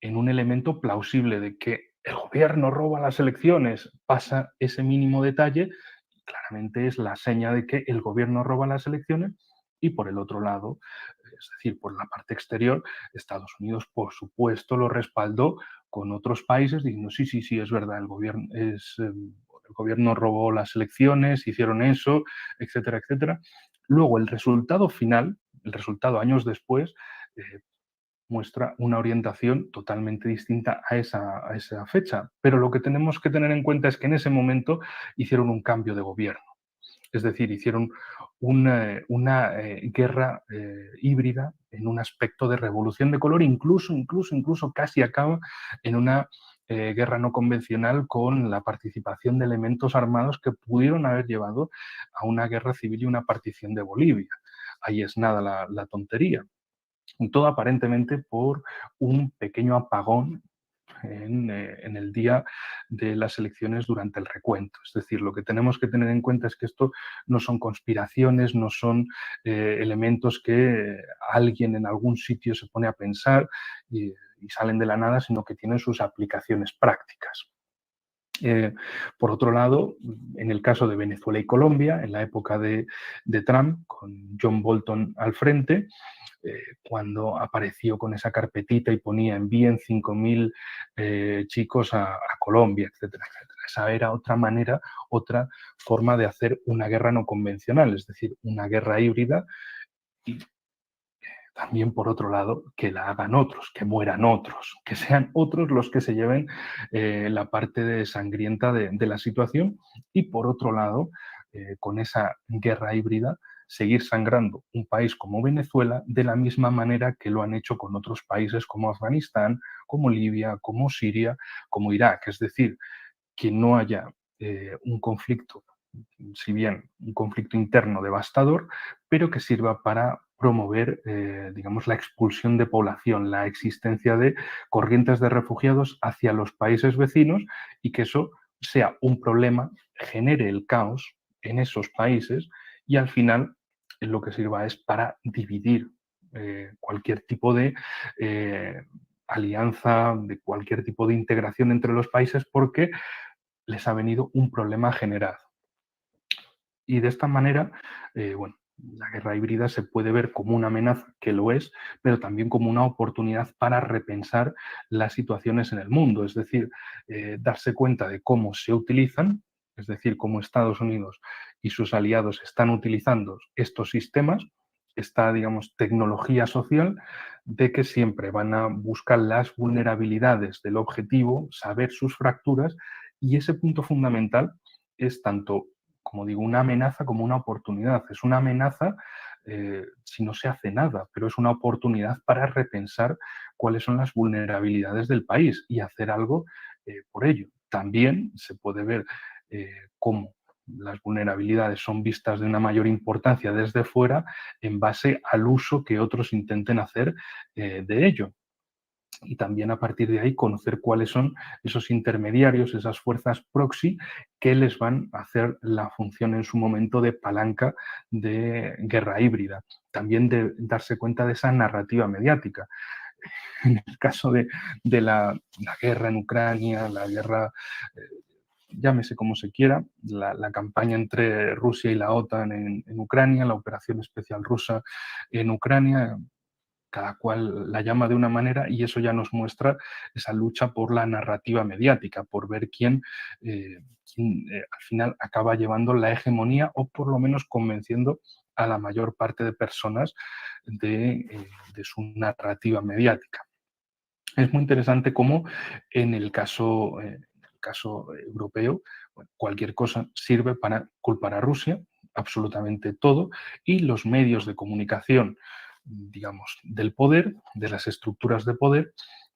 en un elemento plausible de que el gobierno roba las elecciones. Pasa ese mínimo detalle y claramente es la seña de que el gobierno roba las elecciones y por el otro lado, es decir, por la parte exterior, Estados Unidos, por supuesto, lo respaldó con otros países diciendo sí, sí, sí, es verdad, el gobierno robó las elecciones, hicieron eso, etcétera, etcétera. Luego, el resultado final, el resultado años después, muestra una orientación totalmente distinta a esa fecha. Pero lo que tenemos que tener en cuenta es que en ese momento hicieron un cambio de gobierno. Es decir, hicieron una guerra híbrida en un aspecto de revolución de color, incluso casi acaba en una guerra no convencional con la participación de elementos armados que pudieron haber llevado a una guerra civil y una partición de Bolivia. Ahí es nada la tontería. Y todo aparentemente por un pequeño apagón en el día de las elecciones durante el recuento. Es decir, lo que tenemos que tener en cuenta es que esto no son conspiraciones, no son elementos que alguien en algún sitio se pone a pensar y salen de la nada, sino que tienen sus aplicaciones prácticas. Por otro lado, en el caso de Venezuela y Colombia, en la época de Trump, con John Bolton al frente, cuando apareció con esa carpetita y ponía envíen 5.000 chicos a Colombia, etcétera, etcétera. Esa era otra manera, otra forma de hacer una guerra no convencional, es decir, una guerra híbrida y también, por otro lado, que la hagan otros, que mueran otros, que sean otros los que se lleven la parte sangrienta de la situación y, por otro lado, con esa guerra híbrida, seguir sangrando un país como Venezuela de la misma manera que lo han hecho con otros países como Afganistán, como Libia, como Siria, como Irak. Es decir, que no haya un conflicto, si bien un conflicto interno devastador, pero que sirva para promover, digamos, la expulsión de población, la existencia de corrientes de refugiados hacia los países vecinos y que eso sea un problema, genere el caos en esos países y al final lo que sirva es para dividir cualquier tipo de alianza, de cualquier tipo de integración entre los países porque les ha venido un problema generado. Y de esta manera, bueno, la guerra híbrida se puede ver como una amenaza, que lo es, pero también como una oportunidad para repensar las situaciones en el mundo, es decir, darse cuenta de cómo se utilizan, es decir, cómo Estados Unidos y sus aliados están utilizando estos sistemas, esta, digamos, tecnología social, de que siempre van a buscar las vulnerabilidades del objetivo, saber sus fracturas, y ese punto fundamental es tanto, como digo, una amenaza como una oportunidad. Es una amenaza si no se hace nada, pero es una oportunidad para repensar cuáles son las vulnerabilidades del país y hacer algo por ello. También se puede ver cómo las vulnerabilidades son vistas de una mayor importancia desde fuera en base al uso que otros intenten hacer de ello. Y también a partir de ahí conocer cuáles son esos intermediarios, esas fuerzas proxy que les van a hacer la función en su momento de palanca de guerra híbrida. También de darse cuenta de esa narrativa mediática. En el caso de la guerra en Ucrania, la guerra, llámese como se quiera, la campaña entre Rusia y la OTAN en Ucrania, la operación especial rusa en Ucrania, cada cual la llama de una manera y eso ya nos muestra esa lucha por la narrativa mediática, por ver quién al final acaba llevando la hegemonía o por lo menos convenciendo a la mayor parte de personas de su narrativa mediática. Es muy interesante cómo en el caso europeo, bueno, cualquier cosa sirve para culpar a Rusia, absolutamente todo, y los medios de comunicación, digamos, del poder, de las estructuras de poder,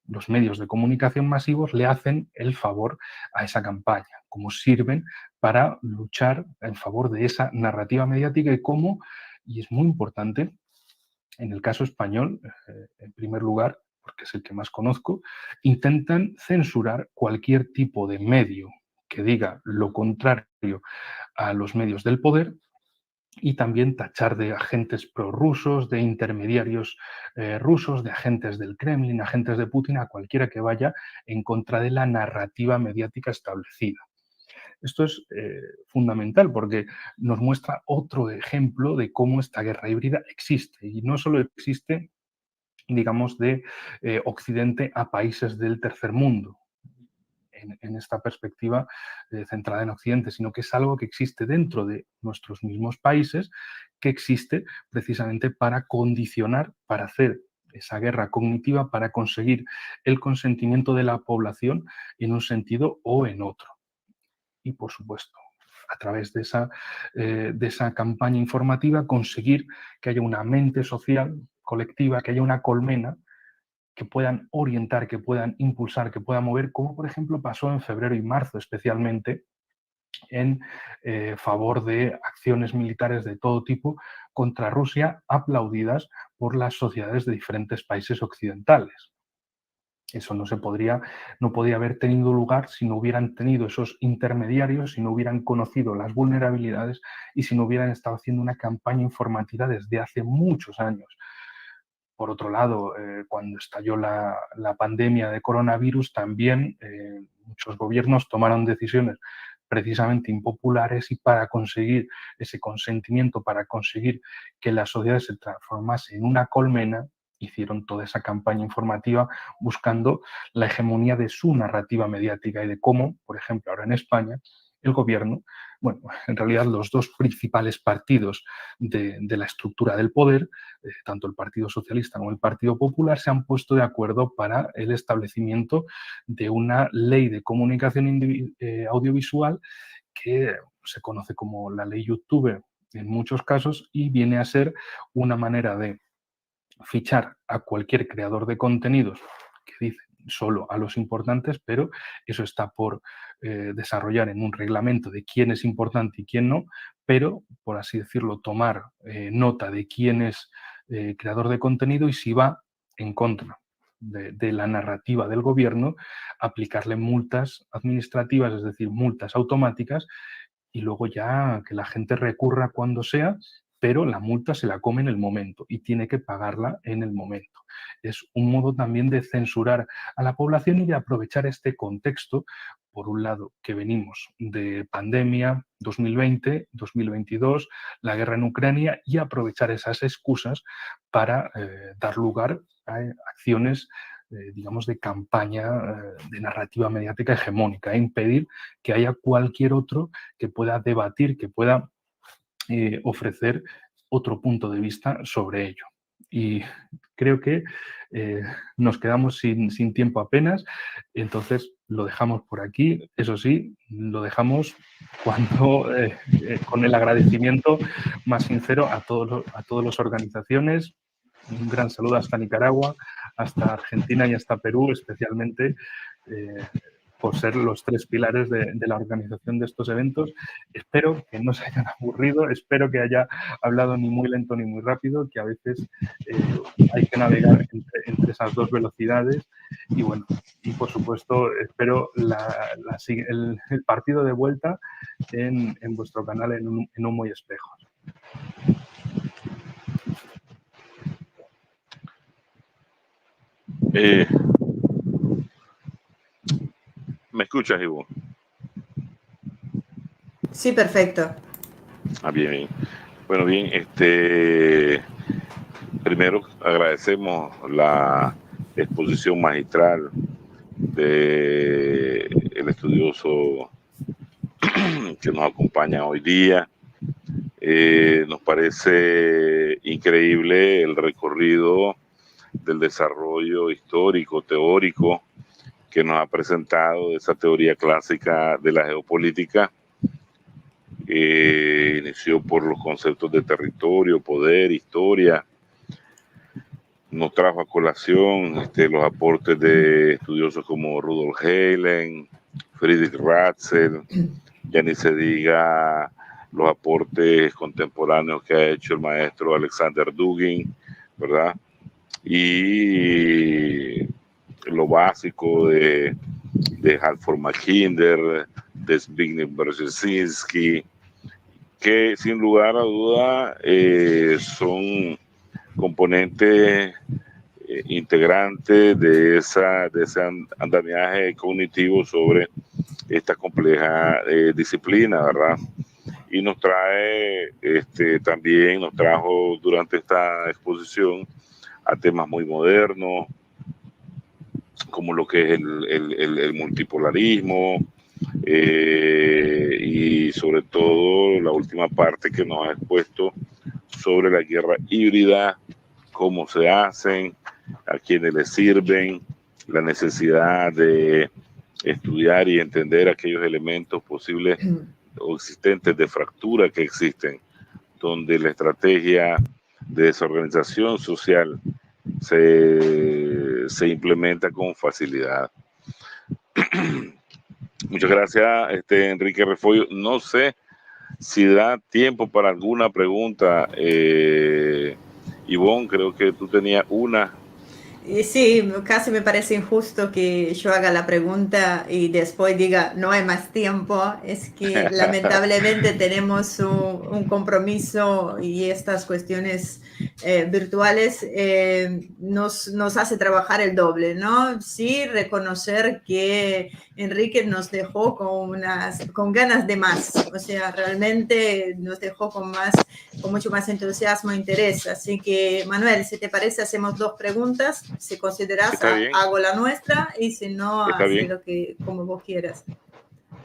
los medios de comunicación masivos le hacen el favor a esa campaña, cómo sirven para luchar en favor de esa narrativa mediática y cómo, y es muy importante, en el caso español, en primer lugar, porque es el que más conozco, intentan censurar cualquier tipo de medio que diga lo contrario a los medios del poder y también tachar de agentes prorrusos, de intermediarios rusos, de agentes del Kremlin, agentes de Putin, a cualquiera que vaya en contra de la narrativa mediática establecida. Esto es fundamental porque nos muestra otro ejemplo de cómo esta guerra híbrida existe y no solo existe, digamos, de Occidente a países del tercer mundo, en esta perspectiva centrada en Occidente, sino que es algo que existe dentro de nuestros mismos países, que existe precisamente para condicionar, para hacer esa guerra cognitiva, para conseguir el consentimiento de la población en un sentido o en otro. Y, por supuesto, a través de esa campaña informativa, conseguir que haya una mente social colectiva, que haya una colmena que puedan orientar, que puedan impulsar, que puedan mover, como por ejemplo pasó en febrero y marzo, especialmente en favor de acciones militares de todo tipo contra Rusia, aplaudidas por las sociedades de diferentes países occidentales. Eso no podía haber tenido lugar si no hubieran tenido esos intermediarios, si no hubieran conocido las vulnerabilidades y si no hubieran estado haciendo una campaña informativa desde hace muchos años. Por otro lado, cuando estalló la pandemia de coronavirus, también muchos gobiernos tomaron decisiones precisamente impopulares y para conseguir ese consentimiento, para conseguir que la sociedad se transformase en una colmena, hicieron toda esa campaña informativa buscando la hegemonía de su narrativa mediática y de cómo, por ejemplo, ahora en España, el gobierno, bueno, en realidad los dos principales partidos de la estructura del poder, tanto el Partido Socialista como el Partido Popular, se han puesto de acuerdo para el establecimiento de una ley de comunicación audiovisual que se conoce como la ley YouTube en muchos casos y viene a ser una manera de fichar a cualquier creador de contenidos que dice solo a los importantes, pero eso está por desarrollar en un reglamento de quién es importante y quién no, pero, por así decirlo, tomar nota de quién es creador de contenido y si va en contra de la narrativa del gobierno, aplicarle multas administrativas, es decir, multas automáticas, y luego ya que la gente recurra cuando sea, pero la multa se la come en el momento y tiene que pagarla en el momento. Es un modo también de censurar a la población y de aprovechar este contexto, por un lado, que venimos de pandemia 2020, 2022, la guerra en Ucrania, y aprovechar esas excusas para dar lugar a acciones digamos, de campaña de narrativa mediática hegemónica, impedir que haya cualquier otro que pueda debatir, que pueda ofrecer otro punto de vista sobre ello. Y creo que nos quedamos sin tiempo apenas, entonces lo dejamos por aquí. Eso sí, lo dejamos con el agradecimiento más sincero a todas las organizaciones. Un gran saludo hasta Nicaragua, hasta Argentina y hasta Perú, especialmente por ser los tres pilares de la organización de estos eventos. Espero que no se hayan aburrido, espero que haya hablado ni muy lento ni muy rápido, que a veces hay que navegar entre esas dos velocidades. Y bueno, y por supuesto espero el partido de vuelta en vuestro canal en Humo y Espejos. ¿Me escuchas, Ivo? Sí, perfecto. Bien. Bueno, bien, primero agradecemos la exposición magistral del estudioso que nos acompaña hoy día. Nos parece increíble el recorrido del desarrollo histórico, teórico, que nos ha presentado de esa teoría clásica de la geopolítica. Inició por los conceptos de territorio, poder, historia. Nos trajo a colación los aportes de estudiosos como Rudolf Helen, Friedrich Ratzel, ya ni se diga los aportes contemporáneos que ha hecho el maestro Alexander Dugin, ¿verdad? Y lo básico de Halford Mackinder, de Zbigniew Brzezinski, que sin lugar a duda son componentes integrantes de ese andamiaje cognitivo sobre esta compleja disciplina, ¿verdad? Y nos trae, también nos trajo durante esta exposición a temas muy modernos, como lo que es el multipolarismo, y sobre todo la última parte que nos ha expuesto sobre la guerra híbrida, cómo se hacen, a quiénes les sirven, la necesidad de estudiar y entender aquellos elementos posibles o existentes de fractura que existen, donde la estrategia de desorganización social se implementa con facilidad. Muchas gracias, Enrique Refollo. No sé si da tiempo para alguna pregunta. Ivonne, creo que tú tenías una. Sí, casi me parece injusto que yo haga la pregunta y después diga no hay más tiempo. Es que lamentablemente tenemos un compromiso y estas cuestiones virtuales nos hace trabajar el doble, ¿no? Sí, reconocer que Enrique nos dejó con ganas de más, o sea, realmente nos dejó con mucho más entusiasmo e interés. Así que, Manuel, si te parece, hacemos 2 preguntas. Si consideras, hago la nuestra, y si no, hace como vos quieras.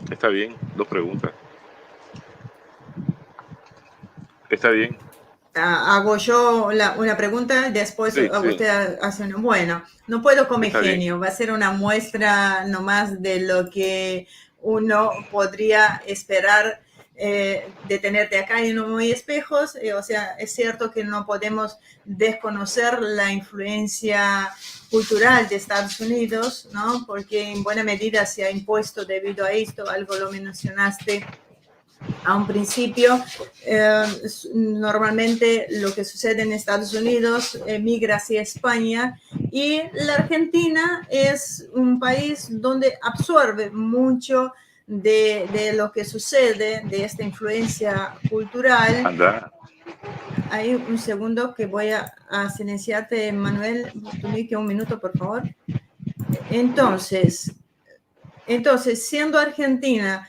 Está bien, 2 preguntas. Está bien. Hago yo una pregunta, después usted hace una. Bueno, no puedo comer genio, va a ser una muestra nomás de lo que uno podría esperar de tenerte acá en No Muy Espejos. O sea, es cierto que no podemos desconocer la influencia cultural de Estados Unidos, ¿no? Porque en buena medida se ha impuesto debido a esto, algo lo mencionaste a un principio. Normalmente lo que sucede en Estados Unidos migra hacia España, y la Argentina es un país donde absorbe mucho de lo que sucede, de esta influencia cultural. Anda. Hay un segundo que voy a silenciarte, Manuel. Tunique, un minuto, por favor. Entonces, siendo Argentina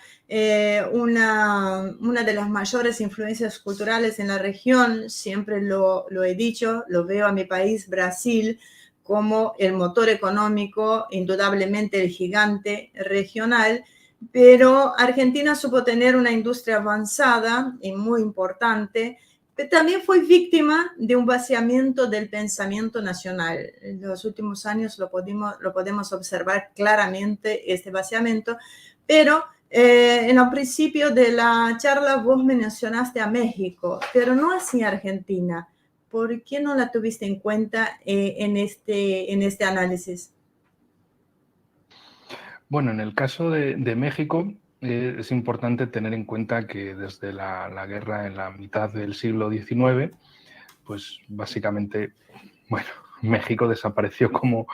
una de las mayores influencias culturales en la región, siempre lo he dicho, lo veo a mi país, Brasil, como el motor económico, indudablemente el gigante regional, pero Argentina supo tener una industria avanzada y muy importante, pero también fue víctima de un vaciamiento del pensamiento nacional. En los últimos años lo podemos observar claramente, este vaciamiento, pero en el principio de la charla vos mencionaste a México, pero no así Argentina. ¿Por qué no la tuviste en cuenta en este análisis? Bueno, en el caso de México, es importante tener en cuenta que desde la guerra en la mitad del siglo XIX, pues básicamente, bueno, México desapareció como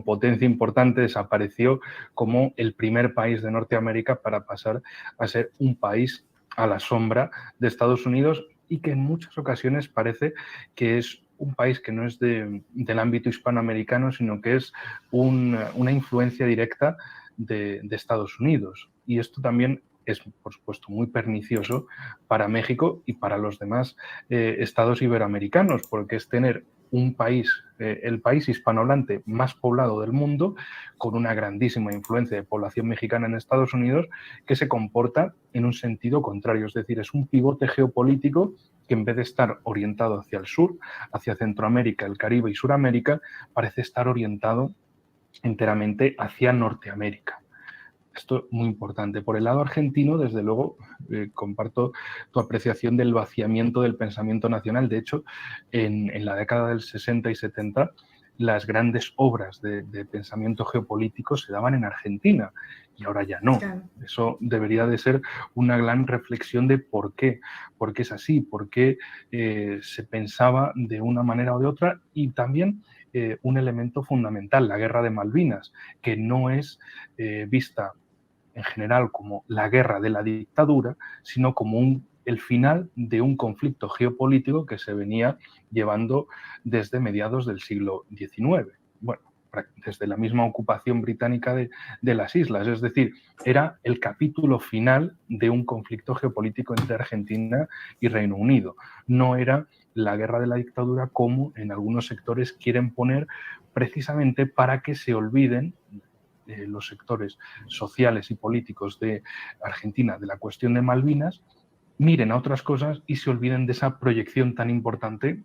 potencia importante, desapareció como el primer país de Norteamérica para pasar a ser un país a la sombra de Estados Unidos, y que en muchas ocasiones parece que es un país que no es del ámbito hispanoamericano, sino que es una influencia directa de Estados Unidos. Y esto también es, por supuesto, muy pernicioso para México y para los demás estados iberoamericanos, porque es tener un país, el país hispanohablante más poblado del mundo, con una grandísima influencia de población mexicana en Estados Unidos, que se comporta en un sentido contrario. Es decir, es un pivote geopolítico que en vez de estar orientado hacia el sur, hacia Centroamérica, el Caribe y Suramérica, parece estar orientado enteramente hacia Norteamérica. Esto es muy importante. Por el lado argentino, desde luego, comparto tu apreciación del vaciamiento del pensamiento nacional. De hecho, en la década del 60 y 70, las grandes obras de pensamiento geopolítico se daban en Argentina y ahora ya no. Claro. Eso debería de ser una gran reflexión de por qué es así, por qué se pensaba de una manera o de otra, y también un elemento fundamental, la guerra de Malvinas, que no es vista en general como la guerra de la dictadura, sino como el final de un conflicto geopolítico que se venía llevando desde mediados del siglo XIX. Bueno, desde la misma ocupación británica de las islas. Es decir, era el capítulo final de un conflicto geopolítico entre Argentina y Reino Unido. No era la guerra de la dictadura como en algunos sectores quieren poner, precisamente para que se olviden los sectores sociales y políticos de Argentina de la cuestión de Malvinas, miren a otras cosas y se olviden de esa proyección tan importante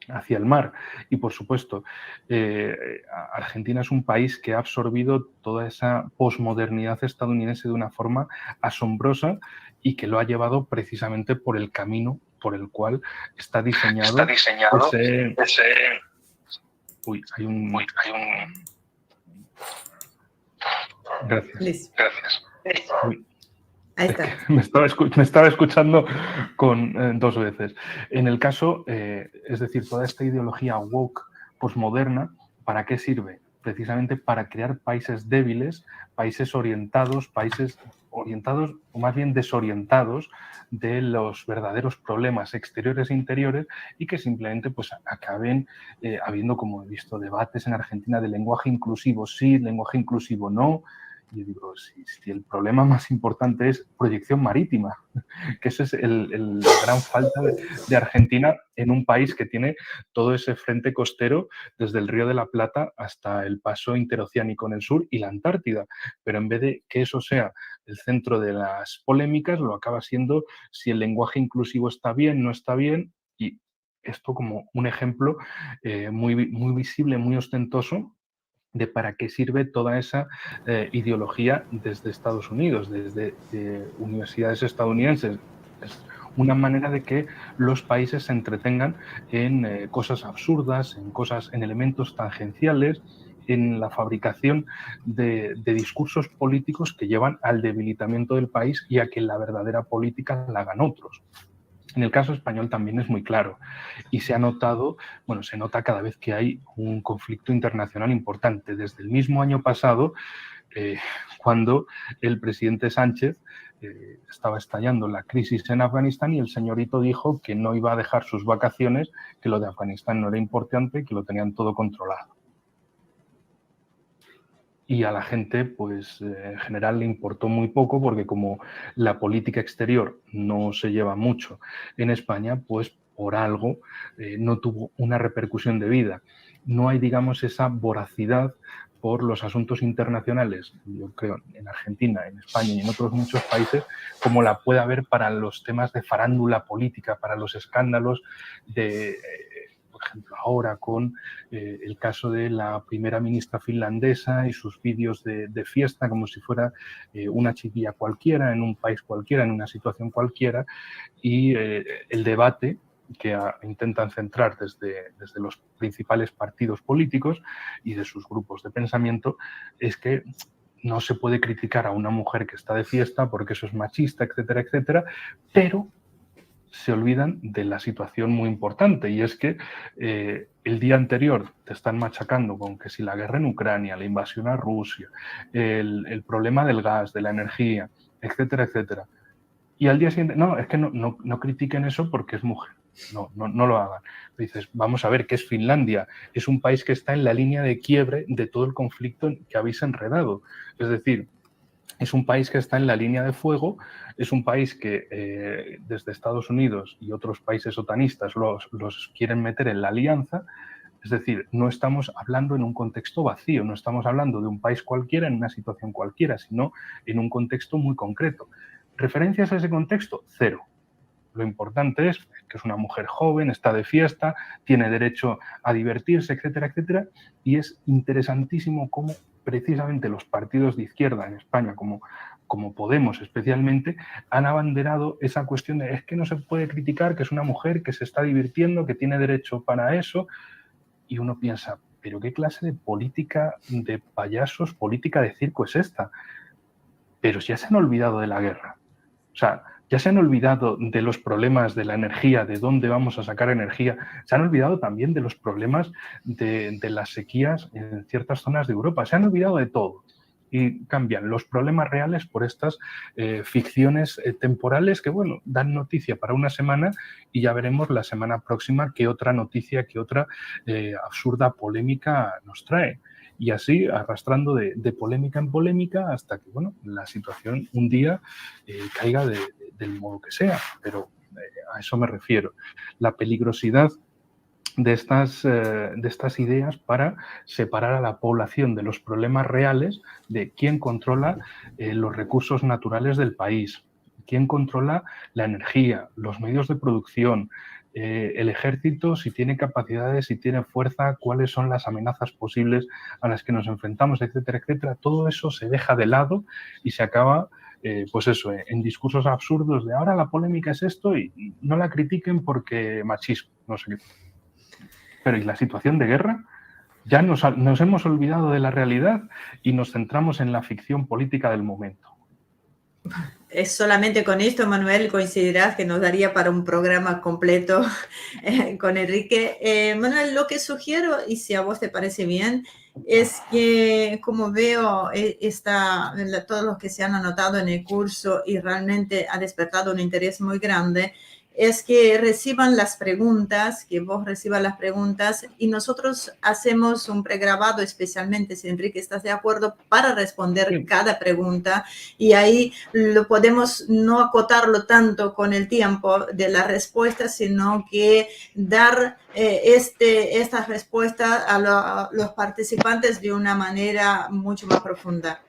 hacia el mar. Y, por supuesto, Argentina es un país que ha absorbido toda esa posmodernidad estadounidense de una forma asombrosa y que lo ha llevado precisamente por el camino por el cual está diseñado ese... Uy, hay un... Gracias. Uy. Ahí está. Me estaba escuchando con 2 veces. En el caso, es decir, toda esta ideología woke posmoderna, ¿para qué sirve? Precisamente para crear países débiles, países orientados o más bien desorientados de los verdaderos problemas exteriores e interiores, y que simplemente pues acaben habiendo, como he visto, debates en Argentina de lenguaje inclusivo sí, lenguaje inclusivo no. Yo digo, si el problema más importante es proyección marítima, que ese es la gran falta de Argentina en un país que tiene todo ese frente costero desde el Río de la Plata hasta el paso interoceánico en el sur y la Antártida. Pero en vez de que eso sea el centro de las polémicas, lo acaba siendo si el lenguaje inclusivo está bien, no está bien, y esto como un ejemplo muy visible, muy ostentoso, de para qué sirve toda esa ideología desde Estados Unidos, desde universidades estadounidenses. Es una manera de que los países se entretengan en cosas absurdas, en elementos tangenciales, en la fabricación de discursos políticos que llevan al debilitamiento del país y a que la verdadera política la hagan otros. En el caso español también es muy claro y se ha notado, bueno, se nota cada vez que hay un conflicto internacional importante. Desde el mismo año pasado, cuando el presidente Sánchez estaba estallando la crisis en Afganistán y el señorito dijo que no iba a dejar sus vacaciones, que lo de Afganistán no era importante, que lo tenían todo controlado. Y a la gente, pues en general le importó muy poco, porque como la política exterior no se lleva mucho en España, pues por algo no tuvo una repercusión debida. No hay, digamos, esa voracidad por los asuntos internacionales, yo creo, en Argentina, en España y en otros muchos países, como la puede haber para los temas de farándula política, para los escándalos de... por ejemplo, ahora con el caso de la primera ministra finlandesa y sus vídeos de fiesta como si fuera una chiquilla cualquiera, en un país cualquiera, en una situación cualquiera, y el debate que intentan centrar desde los principales partidos políticos y de sus grupos de pensamiento es que no se puede criticar a una mujer que está de fiesta porque eso es machista, etcétera, etcétera, pero se olvidan de la situación muy importante, y es que el día anterior te están machacando con que si la guerra en Ucrania, la invasión a Rusia, el problema del gas, de la energía, etcétera, etcétera. Y al día siguiente, no, es que no critiquen eso porque es mujer. No lo hagan. Dices, vamos a ver, ¿qué es Finlandia? Es un país que está en la línea de quiebre de todo el conflicto que habéis enredado. Es decir, es un país que está en la línea de fuego, es un país que desde Estados Unidos y otros países otanistas los quieren meter en la alianza. Es decir, no estamos hablando en un contexto vacío, no estamos hablando de un país cualquiera en una situación cualquiera, sino en un contexto muy concreto. ¿Referencias a ese contexto? Cero. Lo importante es que es una mujer joven, está de fiesta, tiene derecho a divertirse, etcétera, etcétera. Y es interesantísimo cómo precisamente los partidos de izquierda en España, como Podemos especialmente, han abanderado esa cuestión de es que no se puede criticar, que es una mujer que se está divirtiendo, que tiene derecho para eso. Y uno piensa, ¿pero qué clase de política de payasos, política de circo es esta? Pero ya se han olvidado de la guerra. O sea, ya se han olvidado de los problemas de la energía, de dónde vamos a sacar energía. Se han olvidado también de los problemas de las sequías en ciertas zonas de Europa. Se han olvidado de todo. Y cambian los problemas reales por estas ficciones temporales que, bueno, dan noticia para una semana y ya veremos la semana próxima qué otra noticia, qué otra absurda polémica nos trae. Y así arrastrando de polémica en polémica hasta que, bueno, la situación un día caiga del modo que sea. Pero a eso me refiero. La peligrosidad de estas ideas para separar a la población de los problemas reales de quién controla los recursos naturales del país, quién controla la energía, los medios de producción, el ejército, si tiene capacidades, si tiene fuerza, cuáles son las amenazas posibles a las que nos enfrentamos, etcétera, etcétera. Todo eso se deja de lado y se acaba pues eso, en discursos absurdos de ahora la polémica es esto y no la critiquen porque machismo, no sé qué. Pero ¿y la situación de guerra? Ya nos hemos olvidado de la realidad y nos centramos en la ficción política del momento. Es solamente con esto, Manuel, coincidirás que nos daría para un programa completo con Enrique. Manuel, lo que sugiero, y si a vos te parece bien, es que como veo todos los que se han anotado en el curso y realmente ha despertado un interés muy grande, es que reciban las preguntas, que vos recibas las preguntas y nosotros hacemos un pregrabado especialmente, si Enrique estás de acuerdo, para responder cada pregunta y ahí lo podemos no acotarlo tanto con el tiempo de la respuesta, sino que dar estas respuestas a los participantes de una manera mucho más profunda.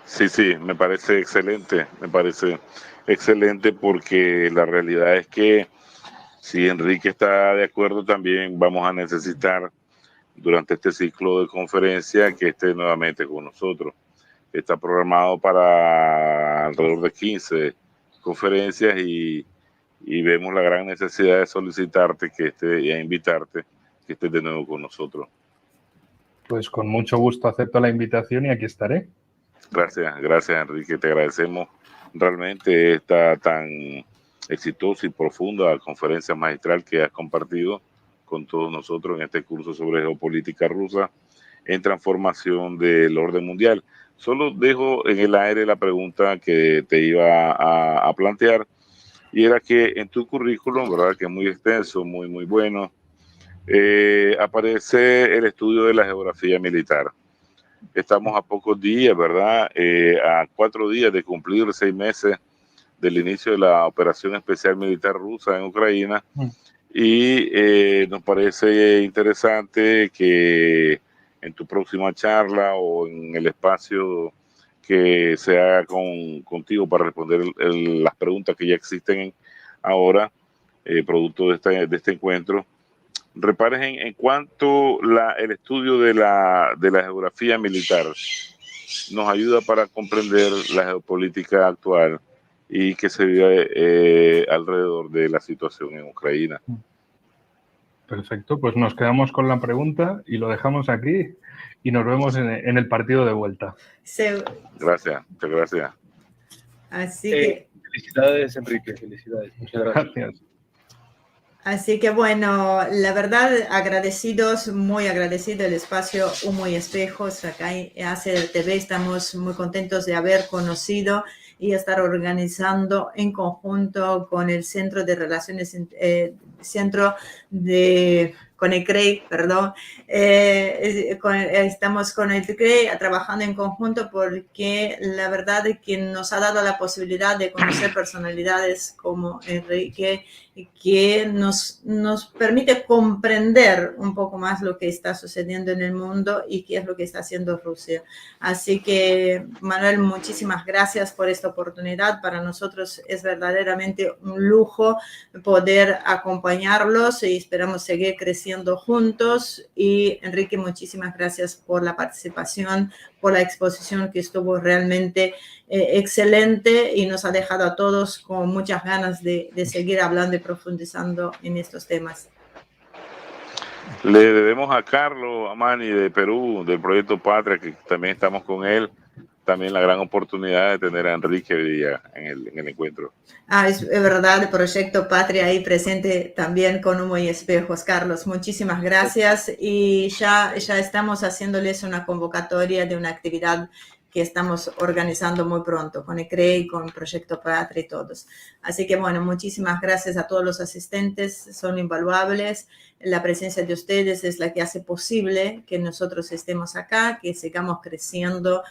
Sí, me parece excelente porque la realidad es que si Enrique está de acuerdo también vamos a necesitar durante este ciclo de conferencia que esté nuevamente con nosotros. Está programado para alrededor de 15 conferencias y vemos la gran necesidad de solicitarte que esté y a invitarte que estés de nuevo con nosotros. Pues con mucho gusto acepto la invitación y aquí estaré. Gracias Enrique, te agradecemos realmente esta tan exitosa y profunda conferencia magistral que has compartido con todos nosotros en este curso sobre geopolítica rusa en transformación del orden mundial. Solo dejo en el aire la pregunta que te iba a plantear y era que en tu currículum, ¿verdad? Que es muy extenso, muy bueno, aparece el estudio de la geografía militar. Estamos a pocos días, ¿verdad? A 4 días de cumplir 6 meses del inicio de la operación especial militar rusa en Ucrania y nos parece interesante que en tu próxima charla o en el espacio que se haga contigo para responder las preguntas que ya existen ahora, producto de este encuentro, repares en cuanto el estudio de la geografía militar nos ayuda para comprender la geopolítica actual y que se vive alrededor de la situación en Ucrania. Perfecto, pues nos quedamos con la pregunta y lo dejamos aquí y nos vemos en el partido de vuelta. Sí. Gracias, muchas gracias. Así que... Felicidades, Enrique, felicidades. Muchas gracias. Así que bueno, la verdad, muy agradecido el espacio Humo y Espejos. Acá en ACTV estamos muy contentos de haber conocido y estar organizando en conjunto con el Centro de Relaciones, Centro de con el CREI, perdón. Estamos con el CREI trabajando en conjunto porque la verdad es que nos ha dado la posibilidad de conocer personalidades como Enrique, que nos permite comprender un poco más lo que está sucediendo en el mundo y qué es lo que está haciendo Rusia. Así que, Manuel, muchísimas gracias por esta oportunidad. Para nosotros es verdaderamente un lujo poder acompañarlos y esperamos seguir creciendo juntos. Y Enrique, muchísimas gracias por la participación, por la exposición que estuvo realmente excelente y nos ha dejado a todos con muchas ganas de seguir hablando y profundizando en estos temas. Le debemos a Carlos Amani de Perú, del Proyecto Patria, que también estamos con él, también la gran oportunidad de tener a Enrique hoy día en el encuentro. Es verdad, el Proyecto Patria ahí presente también con Humo y Espejos. Carlos, muchísimas gracias y ya estamos haciéndoles una convocatoria de una actividad que estamos organizando muy pronto con el CREI, con Proyecto Patria y todos. Así que bueno, muchísimas gracias a todos los asistentes, son invaluables. La presencia de ustedes es la que hace posible que nosotros estemos acá, que sigamos creciendo,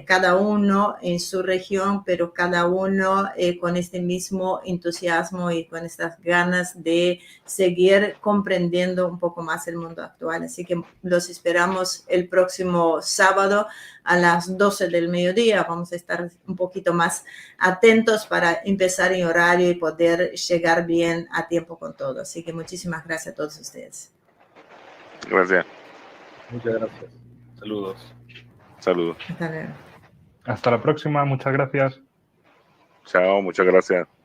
cada uno en su región, pero cada uno con este mismo entusiasmo y con estas ganas de seguir comprendiendo un poco más el mundo actual. Así que los esperamos el próximo sábado a las 12 del mediodía. Vamos a estar un poquito más atentos para empezar en horario y poder llegar bien a tiempo con todo. Así que muchísimas gracias a todos ustedes. Gracias. Muchas gracias. Saludos. Saludos. Hasta luego. Hasta la próxima. Muchas gracias. Chao, muchas gracias.